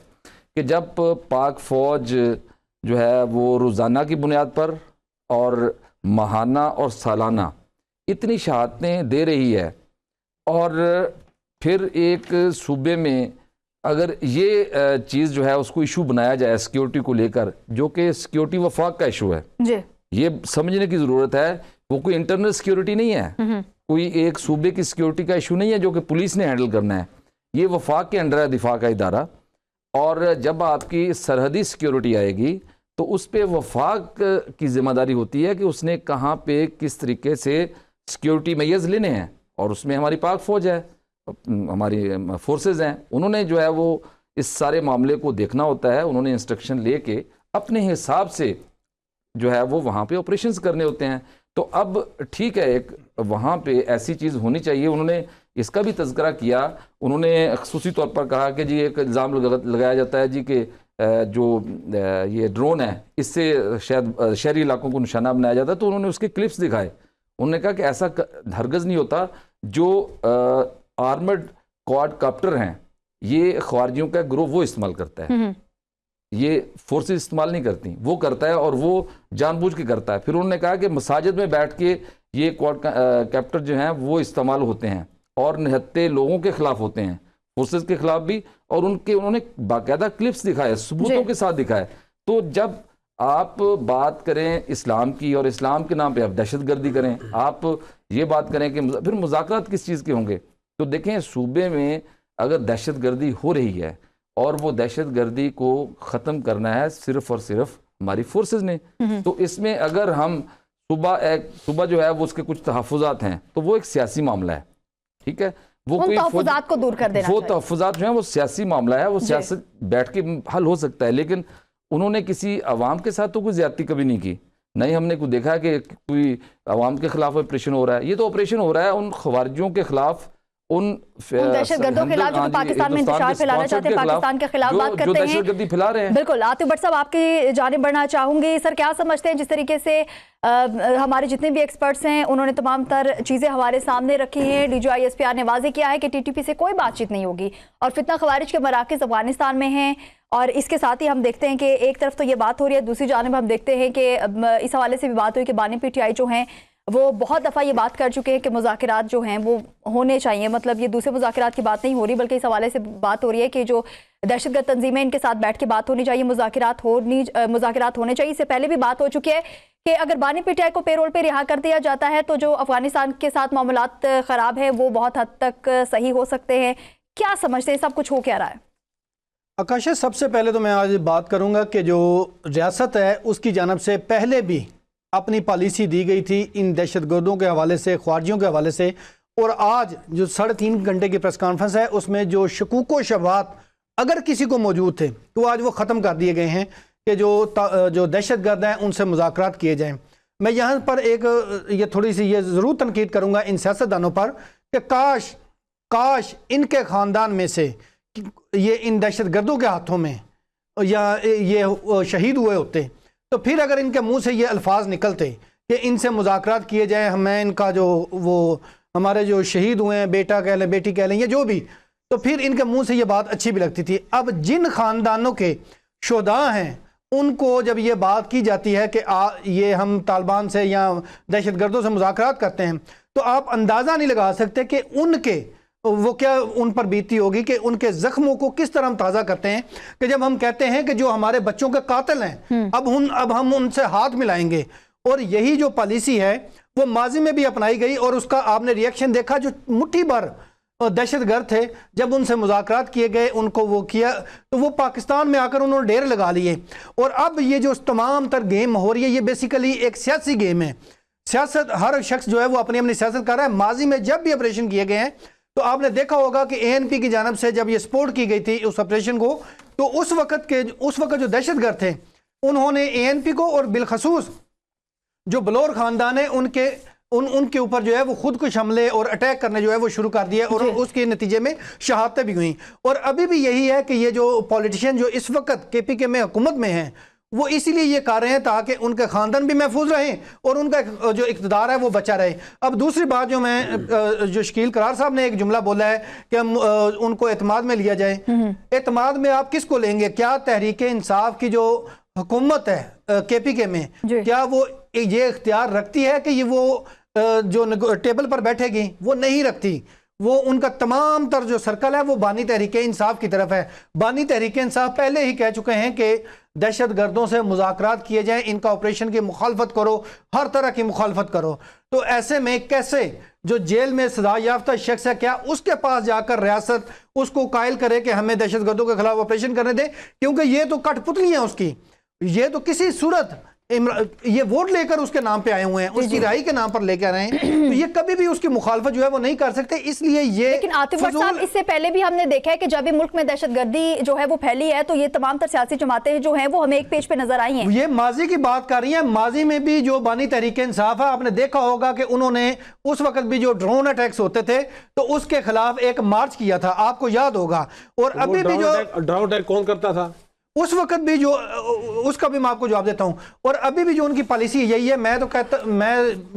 D: कि जब पाक फ़ौज जो है वो रोज़ाना की बुनियाद पर और माहाना और सालाना इतनी शहादतें दे रही है, और फिर एक सूबे में अगर ये चीज़ जो है उसको इशू बनाया जाए सिक्योरिटी को लेकर, जो कि सिक्योरिटी वफाक का इशू है जी, ये समझने की ज़रूरत है। वो कोई इंटरनल सिक्योरिटी नहीं है, कोई एक सूबे की सिक्योरिटी का इशू नहीं है जो कि पुलिस ने हैंडल करना है। ये वफाक के अंडर है, दिफा का इदारा। और जब आपकी सरहदी सिक्योरिटी आएगी तो उस पर वफाक की ज़िम्मेदारी होती है कि उसने कहाँ पे किस तरीके से सिक्योरिटी मेजर्स लेने हैं, और उसमें हमारी पाक फ़ौज है, हमारी फोर्सेस हैं, उन्होंने जो है वो इस सारे मामले को देखना होता है। उन्होंने इंस्ट्रक्शन लेके अपने हिसाब से जो है वो वहाँ पे ऑपरेशंस करने होते हैं। तो अब ठीक है, एक वहाँ पे ऐसी चीज़ होनी चाहिए। उन्होंने इसका भी तज़किरा किया। उन्होंने ख़ुसूसी तौर पर कहा कि जी एक इल्ज़ाम लगाया जाता है जी कि जो ये ड्रोन है इससे शायद शहरी इलाकों को निशाना बनाया जाता है। तो उन्होंने उसके क्लिप्स दिखाए। उन्होंने कहा कि ऐसा हरगज़ नहीं होता। जो आर्मर्ड क्वाड काप्टर हैं ये ख्वारजियों का ग्रुप वो इस्तेमाल करता है, ये फोर्सेस इस्तेमाल नहीं करती, वो करता है और वो जानबूझ के करता है। फिर उन्होंने कहा कि मसाजिद में बैठ के ये क्वाड कैप्टर जो हैं वो इस्तेमाल होते हैं और निहत्ते लोगों के ख़िलाफ़ होते हैं, फोर्सेस के ख़िलाफ़ भी। और उन्होंने बाकायदा क्लिप्स दिखाए, सबूतों के साथ दिखाए। तो जब आप बात करें इस्लाम की और इस्लाम के नाम पे आप दहशतगर्दी करें, आप ये बात करें कि फिर मुज़ाकरात किस चीज़ के होंगे। तो देखें, सूबे में अगर दहशतगर्दी हो रही है और वो दहशतगर्दी को ख़त्म करना है सिर्फ़ और सिर्फ हमारी फोर्सेस ने। तो इसमें अगर हम सुबह जो है वो उसके कुछ तहफ़्फ़ुज़ात हैं तो वो एक सियासी मामला है, ठीक है, वो
A: उन
D: कोई
A: तहफ़्फ़ुज़ात को दूर कर देना
D: वो
A: चाहिए।
D: तहफ़्फ़ुज़ात जो है वो सियासी मामला है, वो सियासत बैठ के हल हो सकता है, लेकिन उन्होंने किसी अवाम के साथ तो कोई ज्यादती कभी नहीं की। नहीं हमने कोई देखा है कि कोई अवाम के खिलाफ ऑपरेशन हो रहा है। ये तो ऑपरेशन हो रहा है उन खवारियों के खिलाफ, उन
A: दहशतगर्दों के खिलाफ जो पाकिस्तान में इंतशार फैलाना चाहते हैं, पाकिस्तान के खिलाफ बात करते हैं,
D: दहशतगर्दी फैला रहे हैं।
A: बिल्कुल। आतिफ भट्ट साहब आपकी जानिब बढ़ना चाहूंगी। सर क्या समझते हैं, जिस तरीके से हमारे जितने भी एक्सपर्ट्स हैं उन्होंने तमाम तर चीज़ें हमारे सामने रखी हैं, DGISPR ने वाजे किया है कि TTP से कोई बातचीत नहीं होगी और फितना खवारिज के मराकज़ अफगानिस्तान में हैं, और इसके साथ ही हम देखते हैं कि एक तरफ तो ये बात हो रही है, दूसरी जानिब हम देखते हैं कि इस हवाले से भी बात हुई कि बानी PTI जो हैं वो बहुत दफ़ा ये बात कर चुके हैं कि मुज़ाकरात जो हैं वो होने चाहिए। मतलब ये दूसरे मुज़ाकरात की बात नहीं हो रही, बल्कि इस हवाले से बात हो रही है कि जो दहशतगर्द तंजीमें इनके साथ बैठ के बात होनी चाहिए, मुज़ाकरात होने चाहिए। इससे पहले भी बात हो चुकी है कि अगर बानी PTI को पेरोल पे रिहा कर दिया जाता है तो जो अफगानिस्तान के साथ मामलात ख़राब है वो बहुत हद तक सही हो सकते हैं। क्या समझते हैं, सब कुछ हो क्या रहा है?
E: आकाशा, सबसे पहले तो मैं आज बात करूंगा कि जो रियासत है उसकी जानब से पहले भी अपनी पॉलिसी दी गई थी इन दहशतगर्दों के हवाले से, ख्वारिजियों के हवाले से, और आज जो 3.5 घंटे की प्रेस कॉन्फ्रेंस है उसमें जो शकूक व शबात अगर किसी को मौजूद थे तो आज वो ख़त्म कर दिए गए हैं कि जो दहशतगर्द हैं उनसे मुज़ाकरात किए जाएँ। मैं यहाँ पर ये थोड़ी सी ये ज़रूर तनकीद करूँगा इन सियासतदानों पर कि काश इनके ख़ानदान में से ये इन दहशतगर्दों के हाथों में या ये शहीद हुए होते तो फिर अगर इनके मुंह से ये अल्फाज निकलते कि इनसे मुज़ाकरात किए जाएं, हमें इनका जो वो हमारे जो शहीद हुए हैं, बेटा कह लें बेटी कह लें या जो भी, तो फिर इनके मुंह से ये बात अच्छी भी लगती थी। अब जिन ख़ानदानों के शुहदा हैं उनको जब ये बात की जाती है कि ये हम तालिबान से या दहशतगर्दों से मुज़ाकरात करते हैं, तो आप अंदाज़ा नहीं लगा सकते कि उनके वो क्या उन पर बीती होगी, कि उनके जख्मों को किस तरह हम ताज़ा करते हैं। कि जब हम कहते हैं कि जो हमारे बच्चों के कातिल हैं अब हम उनसे हाथ मिलाएंगे, और यही जो पॉलिसी है वो माजी में भी अपनाई गई, और उसका आपने रिएक्शन देखा। जो मुट्ठी भर दहशतगर्द थे जब उनसे मुज़ाकरात किए गए, उनको वो किया तो वो पाकिस्तान में आकर उन्होंने डेरे लगा लिए। और अब ये जो तमाम तर गेम हो रही है ये बेसिकली एक सियासी गेम है। सियासत, हर शख्स जो है वो अपनी अपनी सियासत कर रहा है। माजी में जब भी ऑपरेशन किए गए हैं तो आपने देखा होगा कि ANP की जानब से जब ये सपोर्ट की गई थी उस ऑपरेशन को, तो उस वक्त जो दहशतगर्द थे उन्होंने ANP को और बिलखसूस जो बलोर ख़ानदान है उनके ऊपर जो है वो खुदकुश हमले और अटैक करने जो है वो शुरू कर दिया, और उसके नतीजे में शहादतें भी हुई। और अभी भी यही है कि ये जो पॉलिटिशियन जो इस वक्त KPK में हुकूमत में हैं वो इसीलिए ये कर रहे हैं ताकि उनके ख़ानदान भी महफूज रहें और उनका जो इक़्तिदार है वो बचा रहे। अब दूसरी बात जो शकील करार साहब ने एक जुमला बोला है कि हम उनको एतमाद में लिया जाए। एतमाद में आप किसको लेंगे? क्या तहरीक इंसाफ की जो हुकूमत है KPK में, क्या वो ये इख्तियार रखती है कि ये वो जो टेबल पर बैठेगी? वो नहीं रखती। वो उनका तमाम तर जो सर्कल है वो बानी तहरीक इंसाफ की तरफ है। बानी तहरीक इंसाफ पहले ही कह चुके हैं कि दहशतगर्दों से मुज़ाकरात किए जाएं, इनका ऑपरेशन की मुखालफत करो, हर तरह की मुखालफत करो। तो ऐसे में कैसे जो जेल में सजा याफ्ता शख्स है, क्या उसके पास जाकर रियासत उसको कायल करे कि हमें दहशतगर्दों के खिलाफ ऑपरेशन करने दे? क्योंकि ये तो कठपुतली है उसकी, ये तो किसी सूरत ये वोट लेकर उसके नाम पे आए हुए हैं, उसकी राय के नाम पर लेकर आए हैं, तो ये कभी भी उसकी मुखालफत जो है वो नहीं कर सकते। इसलिए ये,
A: लेकिन आतिफ भट्ट साहब, इससे पहले भी हमने देखा है कि जब भी मुल्क में दहशतगर्दी जो है वो फैली है तो ये तमाम तर सियासी जमातें जो हैं वो हमें एक पेज पे नजर आई हैं।
E: ये माजी की बात कर रही है। माजी में भी जो बानी तहरीक इंसाफ है, आपने देखा होगा कि उन्होंने उस वक्त भी जो ड्रोन अटैक्स होते थे तो उसके खिलाफ एक मार्च किया था, आपको याद होगा। और अभी भी जो
C: ड्रोन अटैक कौन करता था
E: उस वक्त भी, जो उसका भी मैं आपको जवाब देता हूं। और अभी भी जो उनकी पॉलिसी यही है। मैं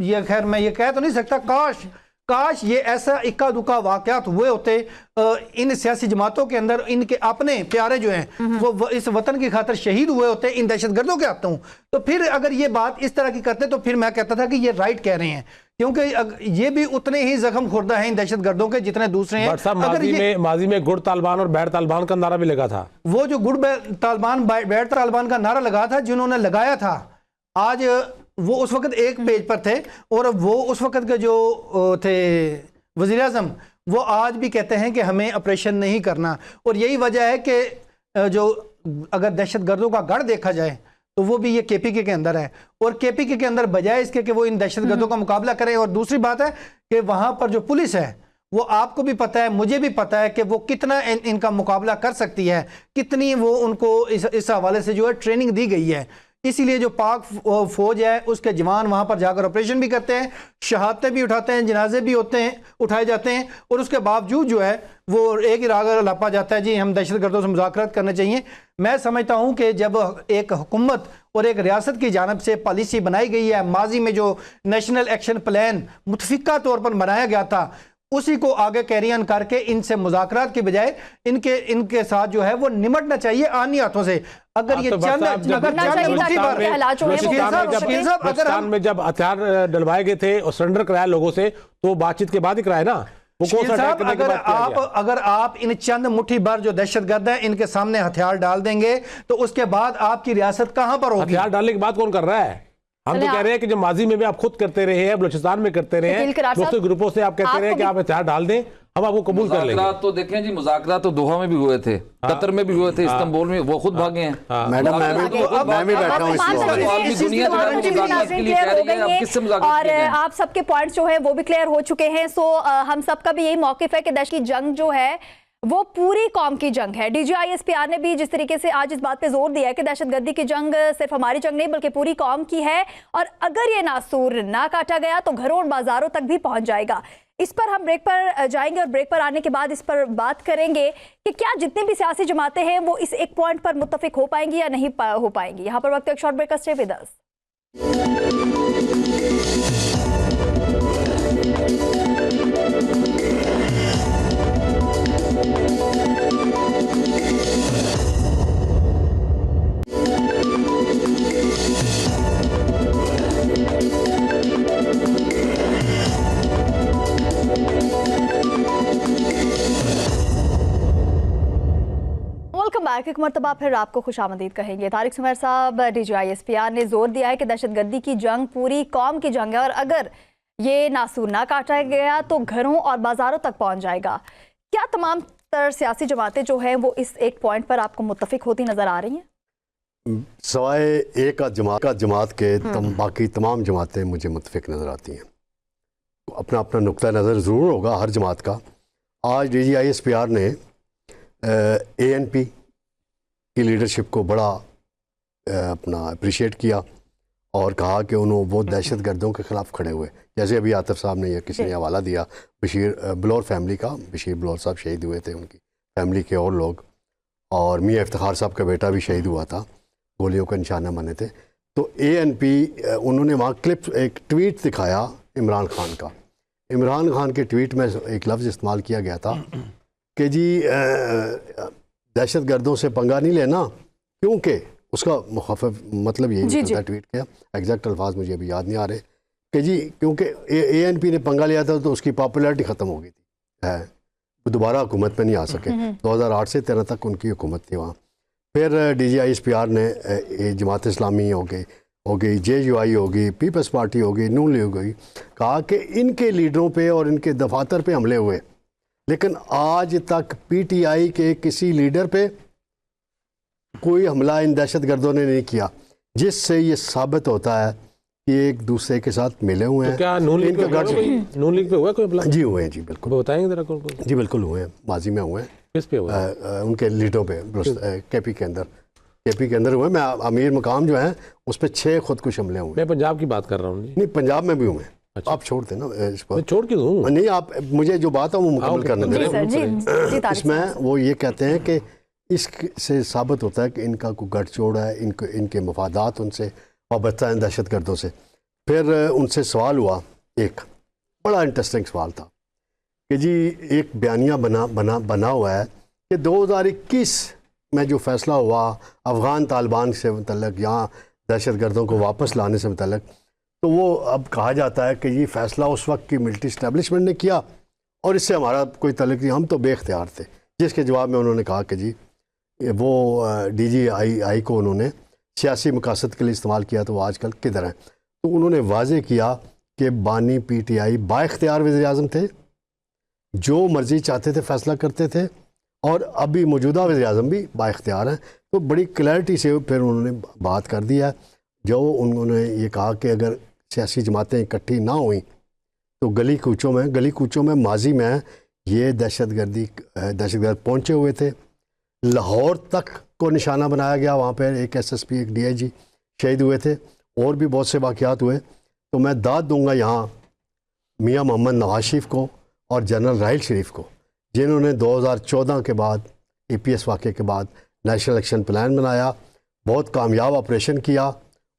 E: ये कह तो नहीं सकता, काश ये ऐसा इक्का दुक्का वाकयात हुए होते इन सियासी जमातों के अंदर, इनके अपने प्यारे जो हैं वो इस वतन की खातिर शहीद हुए होते इन दहशतगर्दों के हाथों, तो फिर अगर ये बात इस तरह की करते तो फिर मैं कहता था कि ये राइट कह रहे हैं, क्योंकि ये भी उतने ही जख्म खुर्दा हैं इन दहशतगर्दों के जितने दूसरे हैं।
C: अगर माजी में गुड़ तालिबान और बैठ तालिबान का नारा भी लगा था, वो जो
E: गुड़ तालिबान बैठ तालिबान का नारा लगा था, जिन्होंने लगाया था, आज वो उस वक्त एक पेज पर थे, और वो उस वक्त के जो थे वज़ीर आज़म, वो आज भी कहते हैं कि हमें ऑपरेशन नहीं करना। और यही वजह है कि जो अगर दहशतगर्दों का गढ़ देखा जाए तो वो भी ये केपीके के अंदर है, और केपीके के अंदर बजाय इसके कि वो इन दहशतगर्दों का मुकाबला करें। और दूसरी बात है कि वहां पर जो पुलिस है वो आपको भी पता है, मुझे भी पता है कि वो कितना इनका मुकाबला कर सकती है, कितनी वो उनको इस हवाले से जो है ट्रेनिंग दी गई है। इसीलिए जो पाक फौज है उसके जवान वहां पर जाकर ऑपरेशन भी करते हैं, शहादतें भी उठाते हैं, जनाजे भी होते हैं, उठाए जाते हैं, और उसके बावजूद जो है वो एक ही राग लापा जाता है जी हम दहशतगर्दों से मुज़ाकरात करने चाहिए। मैं समझता हूं कि जब एक हुकूमत और एक रियासत की जानब से पॉलिसी बनाई गई है, माजी में जो नेशनल एक्शन प्लान मुतफिका तौर पर बनाया गया था, उसी को आगे कैरी ऑन करके इनसे मुज़ाकरात की बजाय इनके साथ जो है वो निमटना चाहिए आनी हाथों से। अगर ये चंद मुट्ठी भर
C: बलूचिस्तान में जब हथियार डलवाए गए थे और सरेंडर कराया लोगों से, तो बातचीत के बाद ही कराया ना।
E: अगर आप इन चंद मुट्ठी भर जो दहशतगर्द है इनके सामने हथियार डाल देंगे तो उसके बाद आपकी रियासत कहां पर होगी?
C: हथियार डालने की बात कौन कर रहा है? हम तो कह रहे हैं कि जो माजी में भी आप खुद करते रहे हैं, बलूचिस्तान में करते रहे हैं, दोस्तों ग्रुपों से आप कहते रहे हैं कि आप हथियार डाल दें, हम आपको कबूल कर लेंगे।
D: तो देखें जी, मुज़ाकरात तो दोहा में भी हुए थे, कतर में भी हुए थे, इस्तांबुल में, वो खुद भागे हैं।
B: मैडम मैं भी बैठा हूँ
A: और आप सबके पॉइंट्स जो है वो भी क्लियर हो चुके हैं। सो हम सबका भी यही मौकिफ है कि दहशत की जंग जो है वो पूरी कौम की जंग है। DGISPR ने भी जिस तरीके से आज इस बात पे जोर दिया है कि दहशतगर्दी की जंग सिर्फ हमारी जंग नहीं बल्कि पूरी कौम की है, और अगर ये नासूर ना काटा गया तो घरों और बाजारों तक भी पहुंच जाएगा। इस पर हम ब्रेक पर जाएंगे और ब्रेक पर आने के बाद इस पर बात करेंगे कि क्या जितनी भी सियासी जमातें हैं वो इस एक पॉइंट पर मुत्तफिक हो पाएंगी या नहीं हो पाएंगी। यहाँ पर वक्त एक शॉर्ट ब्रेक का, stay with us. Welcome back. एक मरतबा फिर आपको खुशामदीद कहेंगे। तारिक सुमैर साहब, DGISPR ने जोर दिया है कि दहशतगर्दी की जंग पूरी कौम की जंग है, और अगर ये नासूर ना काटा गया तो घरों और बाजारों तक पहुंच जाएगा। क्या तमाम तर सियासी जमातें जो हैं वो इस एक पॉइंट पर आपको मुत्तफिक होती नजर आ रही हैं?
B: सवाए एक जमात के बाकी तमाम जमातें मुझे मुत्तफिक नज़र आती हैं। अपना अपना नुक्ता नज़र ज़रूर होगा हर जमात का। आज DGISPR ने ANP की लीडरशिप को बड़ा अपना अप्रिशिएट किया और कहा कि उन्होंने वो दहशतगर्दों के ख़िलाफ़ खड़े हुए। जैसे अभी आतिफ साहब ने या किसी ने हवाला दिया बशीर बलौर फैमिली का, बशीर बलौर साहब शहीद हुए थे, उनकी फैमिली के और लोग, और मियाँ इफ्तिखार साहब का बेटा भी शहीद हुआ था, गोलियों का निशाना बने थे। तो ANP उन्होंने वहाँ क्लिप एक ट्वीट दिखाया इमरान खान का। इमरान खान के ट्वीट में एक लफ्ज़ इस्तेमाल किया गया था कि जी दहशतगर्दों से पंगा नहीं लेना, क्योंकि उसका मुखाफिफ मतलब यही निकलता है ट्वीट किया, एग्जैक्ट अल्फाज मुझे अभी याद नहीं आ रहे, कि जी क्योंकि ANP ने पंगा लिया था तो उसकी पॉपुलैरिटी ख़त्म हो गई थी, है दोबारा हुकूमत में नहीं आ सके। 2008 से 13 तक उनकी हुकूमत थी वहाँ। फिर DGISPR ने जमात इस्लामी हो गई, JUI होगी, पीपल्स पार्टी होगी, नून लीग होगी, कहा कि इनके लीडरों पे और इनके दफातर पे हमले हुए, लेकिन आज तक PTI के किसी लीडर पे कोई हमला इन दहशतगर्दों ने नहीं किया, जिससे ये साबित होता है कि एक दूसरे के साथ मिले हुए हैं।
C: तो क्या नून लीग पे हुआ कोई हमला? जी
B: हुए हैं, जी बिल्कुल।
C: बताएंगे जरा कौन?
B: जी बिल्कुल हुए हैं, माजी में हुए हैं।
C: किस पे हुआ?
B: उनके लीडरों पे, KP के अंदर हुए। मैं अमीर मकाम जो है उस पर 6 खुदकुश हमले हुए।
C: मैं पंजाब की बात कर रहा हूँ।
B: नहीं, पंजाब में भी हुए। अच्छा। आप छोड़ देना इसको।
C: छोड़ क्यों दूं?
B: नहीं, आप मुझे जो बात है वो मुकम्मल करने दें। इसमें वो ये कहते हैं कि इससे साबित होता है कि इनका कोई गठजोड़ है, इनके मफादात उनसे वाबस्ता हैं दहशतगर्दों से। फिर उनसे सवाल हुआ, एक बड़ा इंटरेस्टिंग सवाल था कि जी एक बयानिया बना हुआ है कि 2021 में जो फैसला हुआ अफ़गान तालिबान से मुतल्लिक़, यहाँ दहशतगर्दों को वापस लाने से मुतल्लिक़, तो वो अब कहा जाता है कि ये फ़ैसला उस वक्त की मिलिट्री इस्टेब्लिशमेंट ने किया और इससे हमारा कोई तल्लुक़ नहीं, हम तो बेख्तियार थे। जिसके जवाब में उन्होंने कहा कि जी वो DGI को उन्होंने सियासी मकासद के लिए इस्तेमाल किया, तो वो आजकल किधर हैं। तो उन्होंने वाज़े किया कि बानी PTI बाइख्तियार वज़ीर-ए-आज़म थे, जो मर्ज़ी चाहते थे फ़ैसला करते थे, और अभी मौजूदा वज़ीर-ए-आज़म भी बाइख्तियार हैं। तो बड़ी क्लैरिटी से फिर उन्होंने बात कर दिया। जो उन्होंने ये कहा कि अगर सियासी जमातें इकट्ठी ना हुई तो गली कूचों में माजी में ये दहशतगर्द पहुँचे हुए थे। लाहौर तक को निशाना बनाया गया, वहाँ पर एक SSP एक DIG शहीद हुए थे, और भी बहुत से वाक़यात हुए। तो मैं दाद दूंगा यहाँ मियाँ मोहम्मद नवाज शरीफ को और जनरल राहिल शरीफ को, जिन्होंने 2014 के बाद APS वाक़े के बाद नेशनल एक्शन प्लान बनाया, बहुत कामयाब ऑपरेशन किया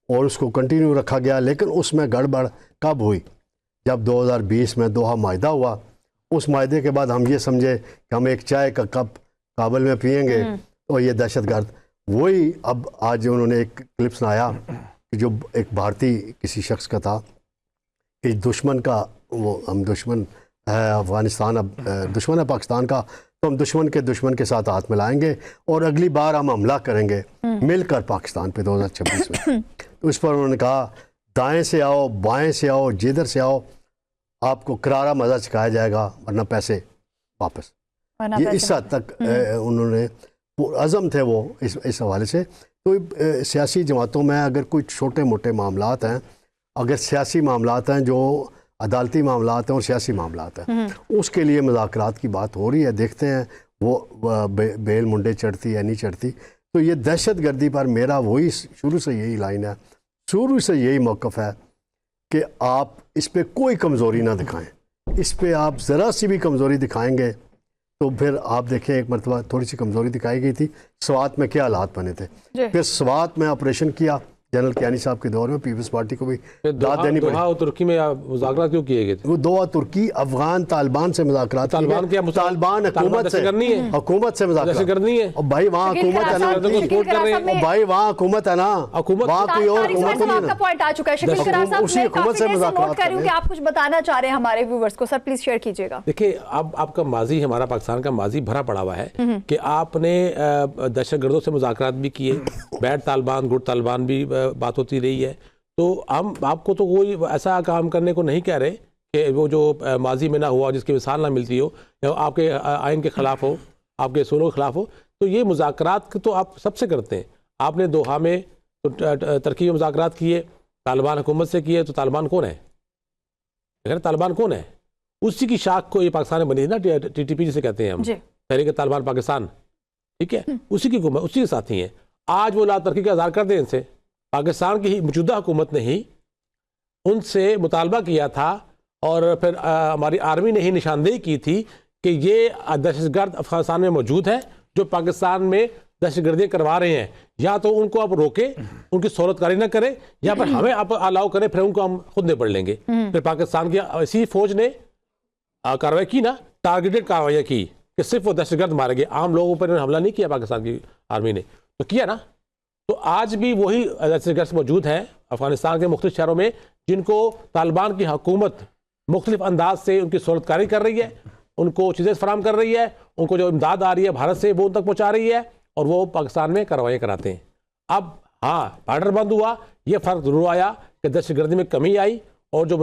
B: और उसको कंटिन्यू रखा गया। लेकिन उसमें गड़बड़ कब हुई? जब 2020 में दोहा माहिदा हुआ। उस माहिदे के बाद हम ये समझे कि हम एक चाय का कप काबुल में पिएंगे तो ये दहशतगर्द वही। अब आज उन्होंने एक क्लिप सुनाया कि जो एक भारतीय किसी शख्स का था कि दुश्मन का वो, हम दुश्मन है अफ़गानिस्तान, अब दुश्मन है पाकिस्तान का, तो हम दुश्मन के साथ हाथ मिलाएंगे और अगली बार हम हमला करेंगे मिलकर पाकिस्तान पे 2026 में। तो इस पर उन्होंने कहा दाएं से आओ बाएं से आओ जिधर से आओ, आपको करारा मज़ा चखाया जाएगा वरना पैसे वापस। ये इस हद तक उन्होंने अज़म थे वो इस हवाले से। तो सियासी जमातों में अगर कोई छोटे मोटे मामलात हैं, अगर सियासी मामलात हैं जो अदालती मामलात हैं और सियासी मामलात हैं, उसके लिए मुज़ाकरात की बात हो रही है। देखते हैं वो बेल मुंडे चढ़ती है नहीं चढ़ती। तो ये दहशत गर्दी पर मेरा वही शुरू से यही लाइन है, शुरू से यही मौक़िफ़ है कि आप इस पर कोई कमज़ोरी ना दिखाएं। इस पर आप ज़रा सी भी कमज़ोरी दिखाएंगे तो फिर आप देखें एक मरतबा थोड़ी सी कमज़ोरी दिखाई गई थी। स्वात में क्या हालात बने थे, फिर स्वात में ऑपरेशन किया जनरल कियानी साहब के दौर में, पीपल्स पार्टी को भी दाद देनी पड़ी।
C: दोहा तुर्की में मुज़ाकरात क्यों किए गए थे?
B: वो दोहा तुर्की अफगान तालिबान से मुज़ाकरात, तालिबान हुकूमत से मुज़ाकरात करनी है। और भाई वहाँ हुकूमत है ना, भाई वहाँ हुकूमत है ना, वहाँ कोई और हुकूमत नहीं है।
A: पॉइंट आ चुका है शकील करार साहब,
B: उसी हुकूमत से मुज़ाकरात
A: कर रही हूं कि आप कुछ बताना चाह रहे हैं हमारे व्यूअर्स को, सर प्लीज शेयर कीजिएगा।
C: देखिए अब आपका माजी, हमारा पाकिस्तान का माजी भरा पड़ा हुआ है कि आपने दहशतगर्दों से मुज़ाकरात भी किए, बैड तालिबान गुड तालिबान भी बात होती रही है। तो हम आपको तो कोई ऐसा काम करने को नहीं कह रहे कि वो जो माजी में ना हुआ जिसकी मिसाल ना मिलती हो या आपके आइन के ख़िलाफ़ हो, आपके असूलों के ख़िलाफ़ हो। तो ये मुज़ाकरात तो आप सबसे करते हैं। आपने दोहा में तो तुर्की में मुज़ाकरात किए, तालिबान हुकूमत से किए, तो तालिबान कौन है? अगर तालिबान कौन है? उसी की शाख को ये पाकिस्तान में बनी ना, TTP जिसे कहते हैं हम, तहरीक तालिबान पाकिस्तान, ठीक है, उसी की हुकूमत, उसी के साथी हैं। आज वो ला तुर्की का आज़ाद कर दें इनसे। पाकिस्तान की मौजूदा हुकूमत ने ही उनसे मुतालबा किया था और फिर हमारी आर्मी ने ही निशानदेही की थी कि ये दहशतगर्द अफगानिस्तान में मौजूद है जो पाकिस्तान में दहशतगर्दी करवा रहे हैं। या तो उनको आप रोके, उनकी सहूलतकारी ना करें, या फिर हमें आप अलाउ करें, फिर उनको हम खुद निपट लेंगे। फिर पाकिस्तान की ऐसी फौज ने कार्रवाई की ना, टारगेटेड कार्रवाई की कि सिर्फ वो दहशतगर्द मारे गए, आम लोगों पर हमला नहीं किया पाकिस्तान की आर्मी ने, तो किया ना। तो आज भी वही दहशतगर्द मौजूद हैं अफगानिस्तान के मुख्तलिफ शहरों में, जिनको तालिबान की हुकूमत मुख्तलिफ अंदाज से उनकी सहूलतकारी कर रही है, उनको चीज़ें फराम कर रही है, उनको जो इमदाद आ रही है भारत से वो उन तक पहुँचा रही है, और वो पाकिस्तान में कार्रवाई कराते हैं। अब हाँ, बॉर्डर बंद हुआ, ये फ़र्क जरूर आया कि दहशतगर्दी में कमी आई, और जो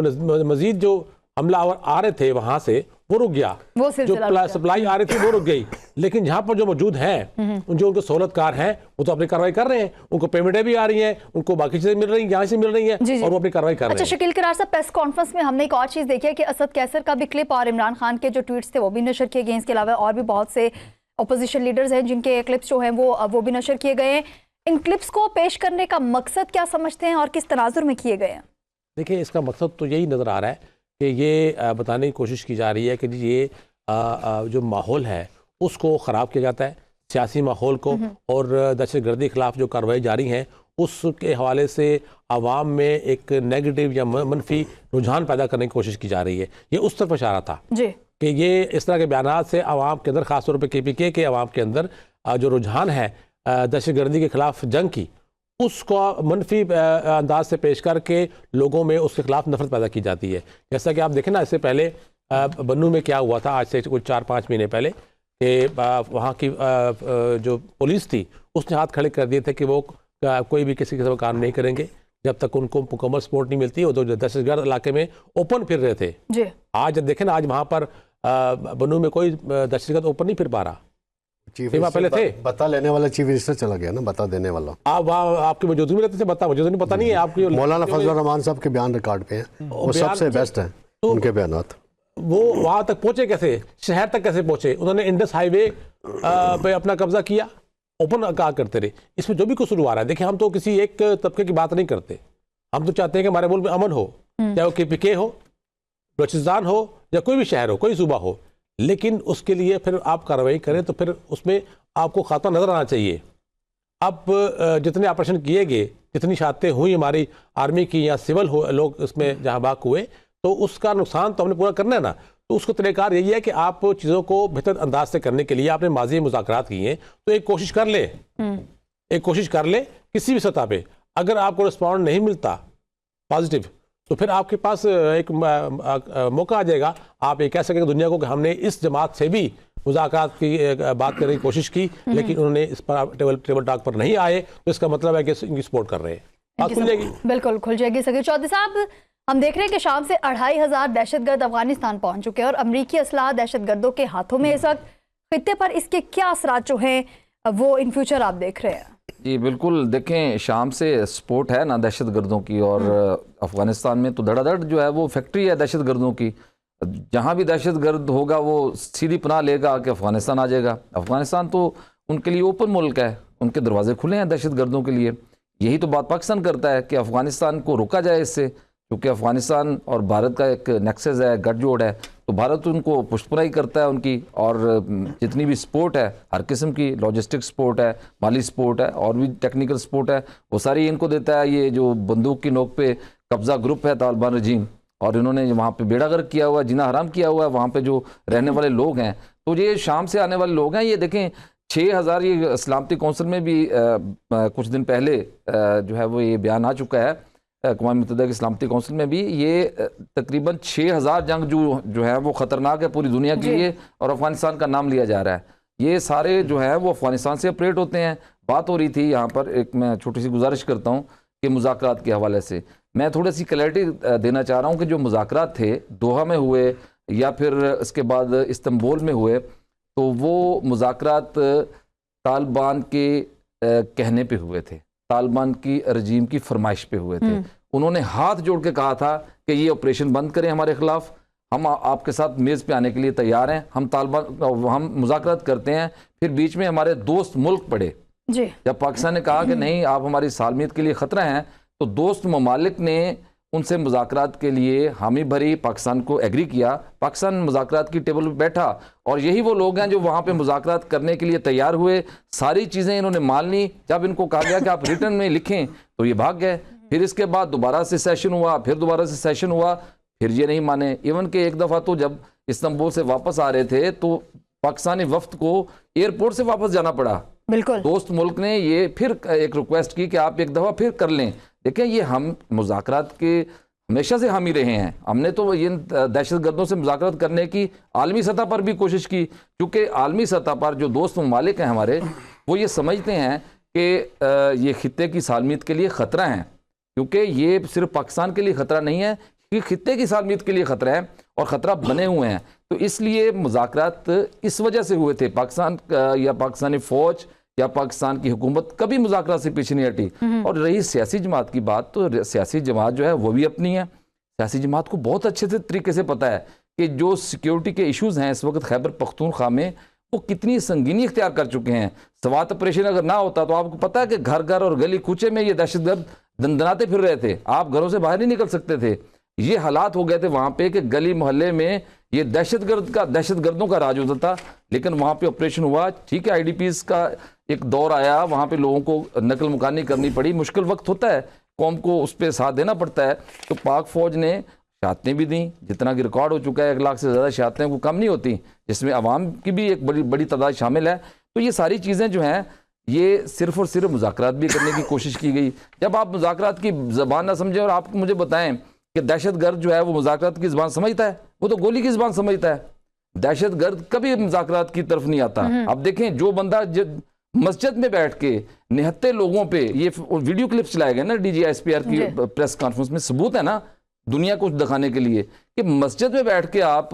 C: मजीद जो हमलावर आ रहे थे वहाँ से वो रुक गया,
A: वो
C: जो सप्लाई आ रही थी वो रुक गई। लेकिन जहाँ पर जो मौजूद हैं, जो उनको सहूलतकार हैं, वो तो अपनी कार्रवाई कर रहे हैं, उनको पेमेंटें भी आ रही हैं, उनको बाकी चीज़ें मिल रही हैं, यहाँ से मिल रही हैं, और वो अपनी कार्रवाई कर रहे हैं।
A: अच्छा शकील करार साहब, प्रेस कॉन्फ्रेंस में हमने एक और चीज़ देखी है कि असद कैसर का भी क्लिप और इमरान खान के जो ट्वीट्स थे वो भी नशर किए गए। इसके अलावा और भी बहुत से अपोजिशन लीडर्स हैं जिनके क्लिप्स जो हैं वो भी नशर किए गए हैं। इन क्लिप्स को पेश करने का मकसद क्या समझते हैं और किस तनाजुर में किए गए हैं?
C: देखिए, इसका मकसद तो यही नज़र आ रहा है कि ये बताने की कोशिश की जा रही है कि ये जो माहौल है उसको ख़राब किया जाता है, सियासी माहौल को, और दहशतगर्दी के खिलाफ जो कार्रवाई जारी हैं उसके हवाले से आवाम में एक नेगेटिव या मनफी रुझान पैदा करने की कोशिश की जा रही है। ये उस तरफ इशारा था जी कि ये इस तरह के बयानात से आवाम के अंदर, ख़ासतौर पर KPK के आवाम के अंदर जो रुझान है दहशतगर्दी के खिलाफ जंग की, उसको मनफी अंदाज से पेश करके लोगों में उसके खिलाफ नफरत पैदा की जाती है। जैसा कि आप देखें ना, इससे पहले बन्नू में क्या हुआ था, आज से कुछ 4-5 महीने पहले, कि वहाँ की जो पुलिस थी उसने हाथ खड़े कर दिए थे कि वो कोई भी किसी किस्म का काम नहीं करेंगे जब तक उनको मुकम्मल सपोर्ट नहीं मिलती। वो तो दहशतगर्द इलाके में ओपन फिर रहे थे जी। आज देखें ना, आज वहाँ पर बन्नू में कोई दहशतगर्द ओपन नहीं फिर पा रहा,
B: चीफ
C: सीमा पहले थे।
B: बता लेने वाला चीफ मिनिस्टर चला गया ना, बता देने वाला।
C: आप वहाँ आपकी मौजूदगी में रहते थे, बता मुझे तो नहीं पता नहीं है आपकी।
B: मौलाना फजलुर रहमान साहब के बयान रिकॉर्ड पे हैं, वो सबसे बेस्ट हैं उनके बयानात।
C: वो वहाँ तक पहुँचे कैसे, शहर तक कैसे पहुँचे? उन्होंने इंडस हाईवे पे अपना कब्जा किया, ओपन कहा करते रहे। इसमें जो भी कुछ शुरू आ रहा है, देखिए हम तो किसी एक तबके की बात नहीं करते, हम तो चाहते हैं कि हमारे मुल्क में अमन हो, चाहे वो KPK हो, बलूचिस्तान हो, या कोई भी शहर हो, कोई सूबा हो। लेकिन उसके लिए फिर आप कार्रवाई करें तो फिर उसमें आपको खात्मा नजर आना चाहिए। अब जितने ऑपरेशन किए गए, जितनी शहादतें हुई हमारी आर्मी की या सिविल हो लोग इसमें जहाँ बाग हुए, तो उसका नुकसान तो हमने पूरा करना है ना। तो उसका तरीक़ार यही है कि आप चीज़ों को बेहतर अंदाज से करने के लिए आपने माजी में मुज़ाकरात किए हैं, तो एक कोशिश कर ले, एक कोशिश कर ले किसी भी सतह पे। अगर आपको रिस्पॉन्ड नहीं मिलता पॉजिटिव, तो फिर आपके पास एक मौका आ जाएगा, आप ये कह सकेंगे दुनिया को कि हमने इस जमात से भी मुज़ाकरात की बात करने की कोशिश की, लेकिन उन्होंने इस पर टेबल टॉक पर नहीं आए, तो इसका मतलब है कि इनकी सपोर्ट कर रहे हैं। बात खुल जाएगी,
A: बिल्कुल खुल जाएगी। सगीर चौधरी साहब, हम देख रहे हैं कि शाम से 2500 दहशतगर्द अफगानिस्तान पहुंच चुके हैं और अमरीकी असलाह दहशतगर्दों के हाथों में इस वक्त। खित्ते पर इसके क्या असरात जो हैं वो इन फ्यूचर आप देख रहे हैं?
D: जी बिल्कुल, देखें शाम से सपोर्ट है ना दहशत गर्दों की, और अफ़गानिस्तान में तो धड़ाधड़ जो है वो फैक्ट्री है दहशत गर्दों की। जहाँ भी दहशत गर्द होगा वो सीधी पनाह लेगा कि अफ़गानिस्तान आ जाएगा। अफ़गानिस्तान तो उनके लिए ओपन मुल्क है, उनके दरवाजे खुले हैं दहशत गर्दों के लिए। यही तो बात पाकिस्तान करता है कि अफ़गानिस्तान को रोका जाए इससे, क्योंकि अफ़गानिस्तान और भारत का एक नेक्सस है, गठजोड़ है, तो भारत उनको पुष्टपुराई करता है उनकी, और जितनी भी सपोर्ट है हर किस्म की, लॉजिस्टिक सपोर्ट है, माली सपोर्ट है, और भी टेक्निकल सपोर्ट है, वो सारी इनको देता है। ये जो बंदूक की नोक पे कब्ज़ा ग्रुप है तालिबान रजीम, और इन्होंने वहाँ पे बेड़ा गर्क किया हुआ है, जीना हराम किया हुआ है वहाँ पे जो रहने वाले लोग हैं। तो ये शाम से आने वाले लोग हैं, ये देखें 6000, ये सलामती कौंसिल में भी कुछ दिन पहले जो है वो ये बयान आ चुका है, अक़वाम मुत्तहिदा की सलामती कौंसिल में भी, ये तकरीबन 6000 जंग जो है वो ख़तरनाक है पूरी दुनिया के लिए, और अफ़गानिस्तान का नाम लिया जा रहा है। ये सारे जो है वो अफ़गानिस्तान से ऑपरेट होते हैं। बात हो रही थी यहाँ पर, एक मैं छोटी सी गुजारिश करता हूँ कि मुज़ाकरात के हवाले से मैं थोड़ी सी क्लैरिटी देना चाह रहा हूँ कि जो मुज़ाकरात थे दोहा में हुए या फिर इसके बाद इस्तांबुल में हुए, तो वो मुज़ाकरात तालिबान के कहने पे हुए थे, तालिबान की रजीम की फरमाइश पे हुए थे। उन्होंने हाथ जोड़ के कहा था कि ये ऑपरेशन बंद करें हमारे खिलाफ, हम आपके साथ मेज़ पे आने के लिए तैयार हैं, हम मुज़ाकरात करते हैं। फिर बीच में हमारे दोस्त मुल्क पड़े जी। जब पाकिस्तान ने कहा कि नहीं आप हमारी सालमियत के लिए ख़तरा हैं, तो दोस्त ममालिक ने उनसे मुज़ाकरात के लिए हामी भरी, पाकिस्तान को एग्री किया, पाकिस्तान मुज़ाकरात की टेबल पर बैठा, और यही वो लोग हैं जो वहाँ पे मुज़ाकरात करने के लिए तैयार हुए। सारी चीज़ें इन्होंने मान ली। जब इनको कहा गया कि आप रिटर्न में लिखें तो ये भाग गए। फिर इसके बाद दोबारा से सेशन हुआ, फिर दोबारा से सेशन हुआ, फिर ये नहीं माने। इवन के एक दफ़ा तो जब इस्तांबुल से वापस आ रहे थे तो पाकिस्तानी वफ्द को एयरपोर्ट से वापस जाना पड़ा। बिल्कुल, दोस्त मुल्क ने ये फिर एक रिक्वेस्ट की कि आप एक दफ़ा फिर कर लें। देखिए ये हम मुज़ाकरात के हमेशा से हामी रहे हैं, हमने तो ये दहशत गर्दों से मुज़ाकरात करने की आलमी सतह पर भी कोशिश की, क्योंकि आलमी सतह पर जो दोस्त ममालिक हैं हमारे, वो ये समझते हैं कि ये खित्ते की सालमियत के लिए ख़तरा है, क्योंकि ये सिर्फ पाकिस्तान के लिए ख़तरा नहीं है, ये खित्ते की सालमियत के लिए ख़तरा है, और ख़तरा बने हुए हैं। तो इसलिए मुज़ाकरात इस वजह से हुए थे। पाकिस्तान या पाकिस्तानी फ़ौज या पाकिस्तान की हुकूमत कभी मुज़ाकरात से पीछे नहीं हटी। और रही सियासी जमात की बात, तो सियासी जमात जो है वो भी अपनी है। सियासी जमात को बहुत अच्छे से तरीके से पता है कि जो सिक्योरिटी के इश्यूज़ हैं इस वक्त खैबर पख्तूनख्वा में, वो कितनी संगीनी इख्तियार कर चुके हैं। स्वात ऑपरेशन अगर ना होता तो आपको पता है कि घर घर और गली कूचे में ये दहशतगर्द दंदनाते फिर रहे थे, आप घरों से बाहर नहीं निकल सकते थे। ये हालात हो गए थे वहाँ पे कि गली मोहल्ले में ये दहशतगर्दों का राज होता था। लेकिन वहाँ पे ऑपरेशन हुआ, ठीक है, IDPs का एक दौर आया, वहाँ पे लोगों को नकल मुकानी करनी पड़ी, मुश्किल वक्त होता है, कौम को उस पर साथ देना पड़ता है। तो पाक फ़ौज ने शहादतें भी दी, जितना कि रिकॉर्ड हो चुका है 1 लाख से ज़्यादा शहादतें, वो कम नहीं होती, जिसमें अवाम की भी एक बड़ी तादाद शामिल है। तो ये सारी चीज़ें जो हैं ये सिर्फ और सिर्फ मुज़ाकरात भी करने की कोशिश की गई। जब आप मुज़ाकरात की ज़बान ना समझें और आप मुझे बताएं कि दहशतगर्द जो है वो मुज़ाकरात की ज़बान समझता है, वो तो गोली की ज़बान समझता है। दहशतगर्द कभी मुज़ाकरात की तरफ नहीं आता। अब देखें, जो बंदा मस्जिद में बैठ के निहत्ते लोगों पे, ये वीडियो क्लिप चलाए गए ना DGISPR की प्रेस कॉन्फ्रेंस में, सबूत है ना दुनिया को दिखाने के लिए कि मस्जिद में बैठ के आप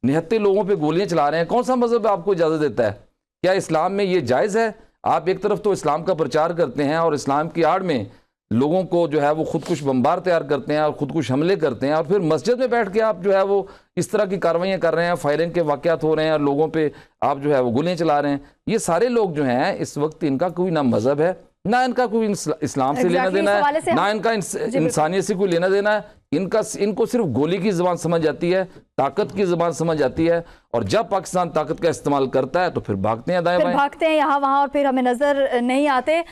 D: निहत्ते लोगों पे गोलियां चला रहे हैं। कौन सा मजहब आपको इजाज़त देता है क्या इस्लाम में ये जायज़ है? आप एक तरफ तो इस्लाम का प्रचार करते हैं और इस्लाम की आड़ में लोगों को जो है वो खुदकुश बम्बार तैयार करते हैं और खुदकुश हमले करते हैं, और फिर मस्जिद में बैठ के आप जो है वो इस तरह की कार्रवाइयाँ कर रहे हैं, फायरिंग के वाक़यात हो रहे हैं और लोगों पे आप जो है वो गोलियाँ चला रहे हैं। ये सारे लोग जो हैं इस वक्त, इनका कोई ना मज़हब है, ना इनका कोई इस्लाम से लेना देना है, ना इनका इंसानियत से कोई लेना देना है। इनको सिर्फ गोली की ज़बान समझ आती है, ताकत की ज़बान समझ आती है, और जब पाकिस्तान ताकत का इस्तेमाल करता है तो फिर भागते हैं दाएं बाएं,
A: भागते हैं यहाँ वहाँ और फिर हमें नज़र नहीं आते।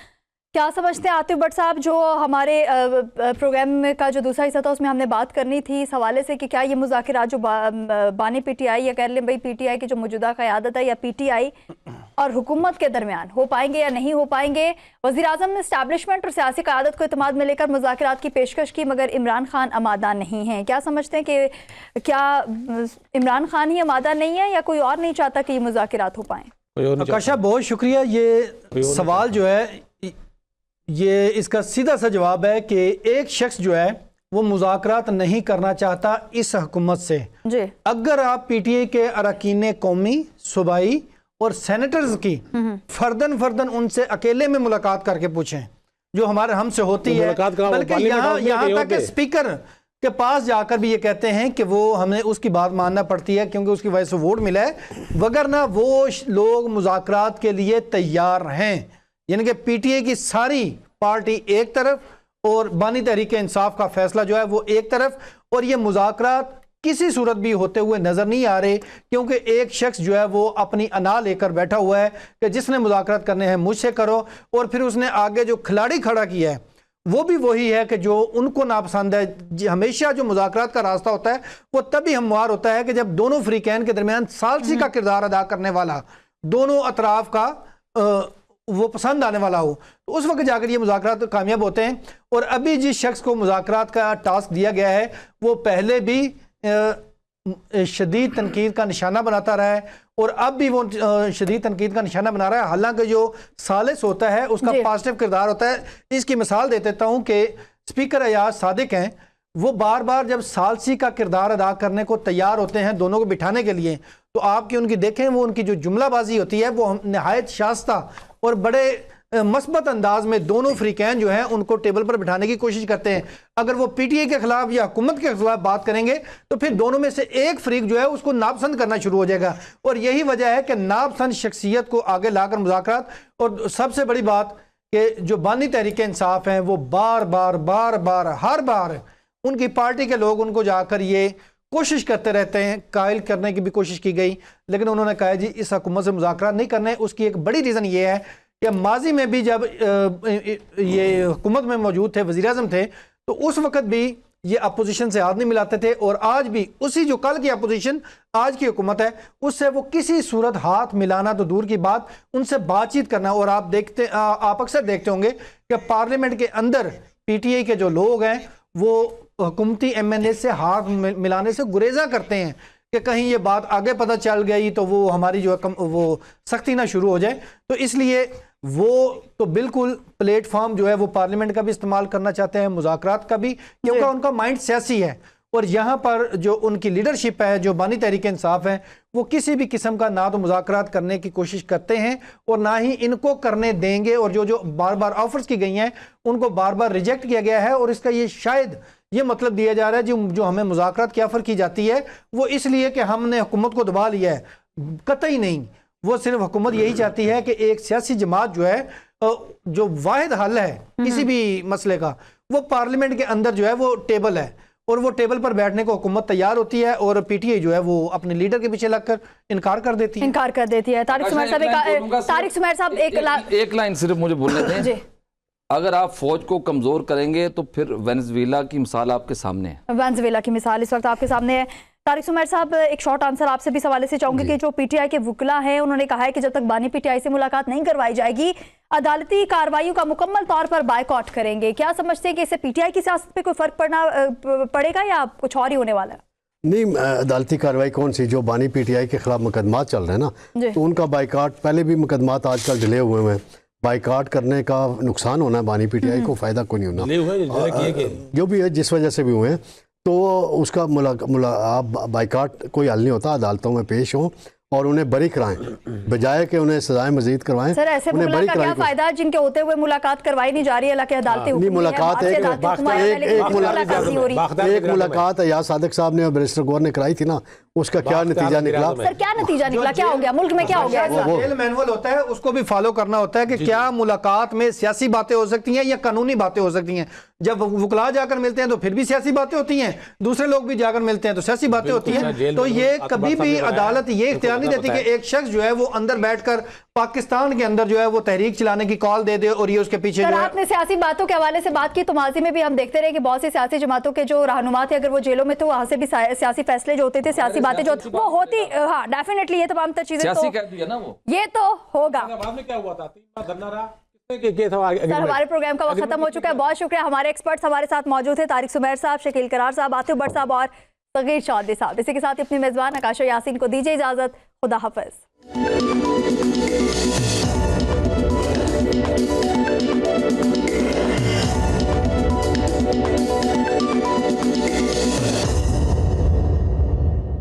A: क्या समझते हैं आतिफ भट्ट साहब, जो हमारे प्रोग्राम का जो दूसरा हिस्सा था उसमें हमने बात करनी थी इस हवाले से कि क्या ये मुज़ाकरात जो बानी पीटीआई या कह लें भाई पीटीआई की जो मौजूदा क़यादत है या पीटीआई और हुकूमत के दरमियान हो पाएंगे या नहीं हो पाएंगे? वज़ीर आज़म ने इस्टेब्लिशमेंट और सियासी क़यादत को इत्मीनान में लेकर मुज़ाकरात की पेशकश की, मगर इमरान खान आमादा नहीं है। क्या समझते हैं कि क्या इमरान खान ही आमादा नहीं है या कोई और नहीं चाहता कि ये मुज़ाकरात हो पाएँ?
E: आकाशा बहुत शुक्रिया। ये सवाल जो है ये इसका सीधा सा जवाब है कि एक शख्स जो है वो मुज़ाकरात नहीं करना चाहता इस हुकूमत से जी। अगर आप पीटीआई के अरकान कौमी, सूबाई और सेनेटर्स की फर्दन उनसे अकेले में मुलाकात करके पूछें, जो हमारे हमसे होती है, बल्कि यहाँ तक कि स्पीकर के पास जाकर भी ये कहते हैं कि वो हमें उसकी बात मानना पड़ती है क्योंकि उसकी वजह से वोट मिला है, वगरना वो लोग मुज़ाकरात के लिए तैयार हैं। यानी कि पीटीआई की सारी पार्टी एक तरफ और बानी तहरीक इंसाफ का फैसला जो है वो एक तरफ, और ये मुज़ाकरात किसी सूरत भी होते हुए नजर नहीं आ रहे, क्योंकि एक शख्स जो है वो अपनी अना लेकर बैठा हुआ है कि जिसने मुज़ाकरात करने हैं मुझसे करो, और फिर उसने आगे जो खिलाड़ी खड़ा किया है वो भी वही है कि जो उनको नापसंद है। हमेशा जो मुज़ाकरात का रास्ता होता है वो तभी हमवार होता है कि जब दोनों फ्रीकैन के दरमियान सालसी का किरदार अदा करने वाला, दोनों अतराफ का वो पसंद आने वाला हो, तो उस वक्त जाकर ये मुज़ाकरात कामयाब होते हैं। और अभी जिस शख्स को मुज़ाकरात का टास्क दिया गया है वो पहले भी शदीद तनकीद का निशाना बनाता रहा है और अब भी वो शदीद तनकीद का निशाना बना रहा है। हालांकि जो सालिस होता है उसका पॉजिटिव किरदार होता है। इसकी मिसाल दे देता हूँ कि स्पीकर अयाज सादिक हैं, वो बार बार जब सालसी का किरदार अदा करने को तैयार होते हैं दोनों को बिठाने के लिए, तो आपकी उनकी देखें वो उनकी जो जुमलाबाजी होती है वो नहायत शास्ता और बड़े मस्बत अंदाज में दोनों फ्रीकैन जो हैं उनको टेबल पर बिठाने की कोशिश करते हैं। अगर वो पीटीआई के खिलाफ या हुकूमत के खिलाफ बात करेंगे तो फिर दोनों में से एक फ्रीक जो है उसको नापसंद करना शुरू हो जाएगा, और यही वजह है कि नापसंद शख्सियत को आगे लाकर मुज़ाकरात। और सबसे बड़ी बात कि जो बानी तहरीक इंसाफ हैं वो बार बार हर बार उनकी पार्टी के लोग उनको जाकर ये कोशिश करते रहते हैं, कायल करने की भी कोशिश की गई, लेकिन उन्होंने कहा जी इस हुकूमत से मुज़ाकरात नहीं करने। उसकी एक बड़ी रीज़न ये है कि माजी में भी जब ये हुकूमत में मौजूद थे, वज़ीर आज़म थे, तो उस वक्त भी ये अपोजिशन से हाथ नहीं मिलाते थे, और आज भी उसी जो कल की अपोजिशन आज की हुकूमत है उससे वो किसी सूरत हाथ मिलाना तो दूर की बात, उनसे बातचीत करना। और आप अक्सर देखते होंगे कि पार्लियामेंट के अंदर पीटीआई के जो लोग हैं वो हुकूमती एमएनए से हाथ मिलाने से गुरेजा करते हैं कि कहीं ये बात आगे पता चल गई तो वो हमारी जो वो सख्ती ना शुरू हो जाए। तो इसलिए वो तो बिल्कुल प्लेटफॉर्म जो है वो पार्लियामेंट का भी इस्तेमाल करना चाहते हैं, मुज़ाकरात का भी, क्योंकि उनका माइंड सियासी है। और यहाँ पर जो उनकी लीडरशिप है, जो बानी तहरीक इंसाफ है, वो किसी भी किस्म का ना तो मुज़ाकरात करने की कोशिश करते हैं और ना ही इनको करने देंगे। और जो बार बार ऑफर्स की गई हैं उनको बार बार रिजेक्ट किया गया है, और इसका ये शायद ये मतलब दिया जा रहा है जो हमें मुज़ाकरात की ऑफर की जाती है वो इसलिए कि हमने हुकूमत को दबा लिया है। कतई नहीं, वो सिर्फ हुकूमत यही चाहती है कि एक सियासी जमात जो है, जो वाहिद हल है किसी भी मसले का, वो पार्लियामेंट के अंदर जो है वो टेबल है, और वो टेबल पर बैठने को हुकूमत तैयार होती है, और पीटीआई जो है वो अपने लीडर के पीछे लगकर इनकार कर देती है। तारिक सुमैर साहब
D: एक लाइन सिर्फ मुझे बोलने दें। अगर आप फौज को कमजोर करेंगे तो फिर वेनेजुएला की मिसाल आपके सामने है।
A: वेनेजुएला की मिसाल इस वक्त आपके सामने है। तारिक सुमैर साहब, एक शॉर्ट आंसर आपसे भी सवाल से चाहूंगी कि जो पीटीआई के वकला हैं उन्होंने कहा है कि जब तक बानी पीटीआई से मुलाकात नहीं करवाई जाएगी अदालती कार्रवाइयों का मुकम्मल तौर पर बायकॉट करेंगे। क्या समझते हैं कि इससे पीटीआई की सियासत पे कोई फर्क पड़ेगा या कुछ और ही होने वाला है?
B: नहीं, अदालती कार्रवाई कौन सी, जो बानी पीटीआई के खिलाफ मुकदमात चल रहे हैं ना, तो उनका बाइकाट, पहले भी मुकदमात आजकल डिले हुए हैं, बाइकाट करने का नुकसान होना है बानी पीटीआई को, फ़ायदा कोई नहीं होना। जो भी है जिस वजह से भी हुए हैं तो उसका आप बाइकाट कोई हल नहीं होता, अदालतों में पेश हो और उन्हें बरी कराएं, बजाय कि उन्हें सजाएं मजीद करवाएं।
A: सर ऐसे
B: उन्हें
A: मुल्ला
B: बरी
A: का क्या
B: कराएं।
A: फायदा जिनके होते हुए मुलाकात करवाई नहीं जा रही है? अल्लाह के अदालती हुक्म
B: नहीं,
A: नहीं है,
B: मुलाकात
A: बात से अदालती हुक्म आया है, लेकिन मुलाकात नहीं हो रही।
B: एक मुलाकात अयाज सादिक साहब ने और बैरिस्टर गौर ने कराई थी ना, उसका क्या नतीजा निकला?
A: सर क्या नतीजा निकला, क्या हो गया मुल्क में, क्या हो गया?
E: जेल मैनुअल होता है, उसको भी फॉलो करना होता है कि क्या मुलाकात में सियासी बातें हो सकती हैं या कानूनी बातें हो सकती हैं। जब वकला जाकर मिलते हैं तो फिर भी सियासी बातें होती हैं, दूसरे लोग भी जाकर मिलते हैं तो सियासी बातें होती हैं। तो ये कभी भी अदालत ये इख्तियार नहीं देती कि एक शख्स जो है वो अंदर बैठकर पाकिस्तान के अंदर जो है वो तहरीक चलाने की कॉल दे दे और ये उसके पीछे
A: सर
E: जो है।
A: आपने सियासी बातों के हवाले से बात की, तो माजी में भी हम देखते रहे कि बहुत सी सियासी जमातों के जो रहनुमा थे, अगर वो जेलों में थे, वहां से भी सियासी फैसले जो होते थे, सियासी बातें जो वो होती, हाँ डेफिनेटली ये तमाम चीजें
D: सियासी
A: तो
D: कह दिया ना वो,
A: ये तो होगा।
C: बाद में क्या हुआ था? 3 बार धरना रहा।
A: सर हमारे प्रोग्राम का वक्त खत्म हो चुका है। बहुत शुक्रिया, हमारे एक्सपर्ट्स हमारे साथ मौजूद थे, तारिक सुमैर साहब, शकील करार साहब, आतिफ भट्ट साहब और सगीर चौधरी साहब। इसी के साथ अपनी मेजबान आकाशा यासीन को दीजिए इजाजत। खुदा हाफिज।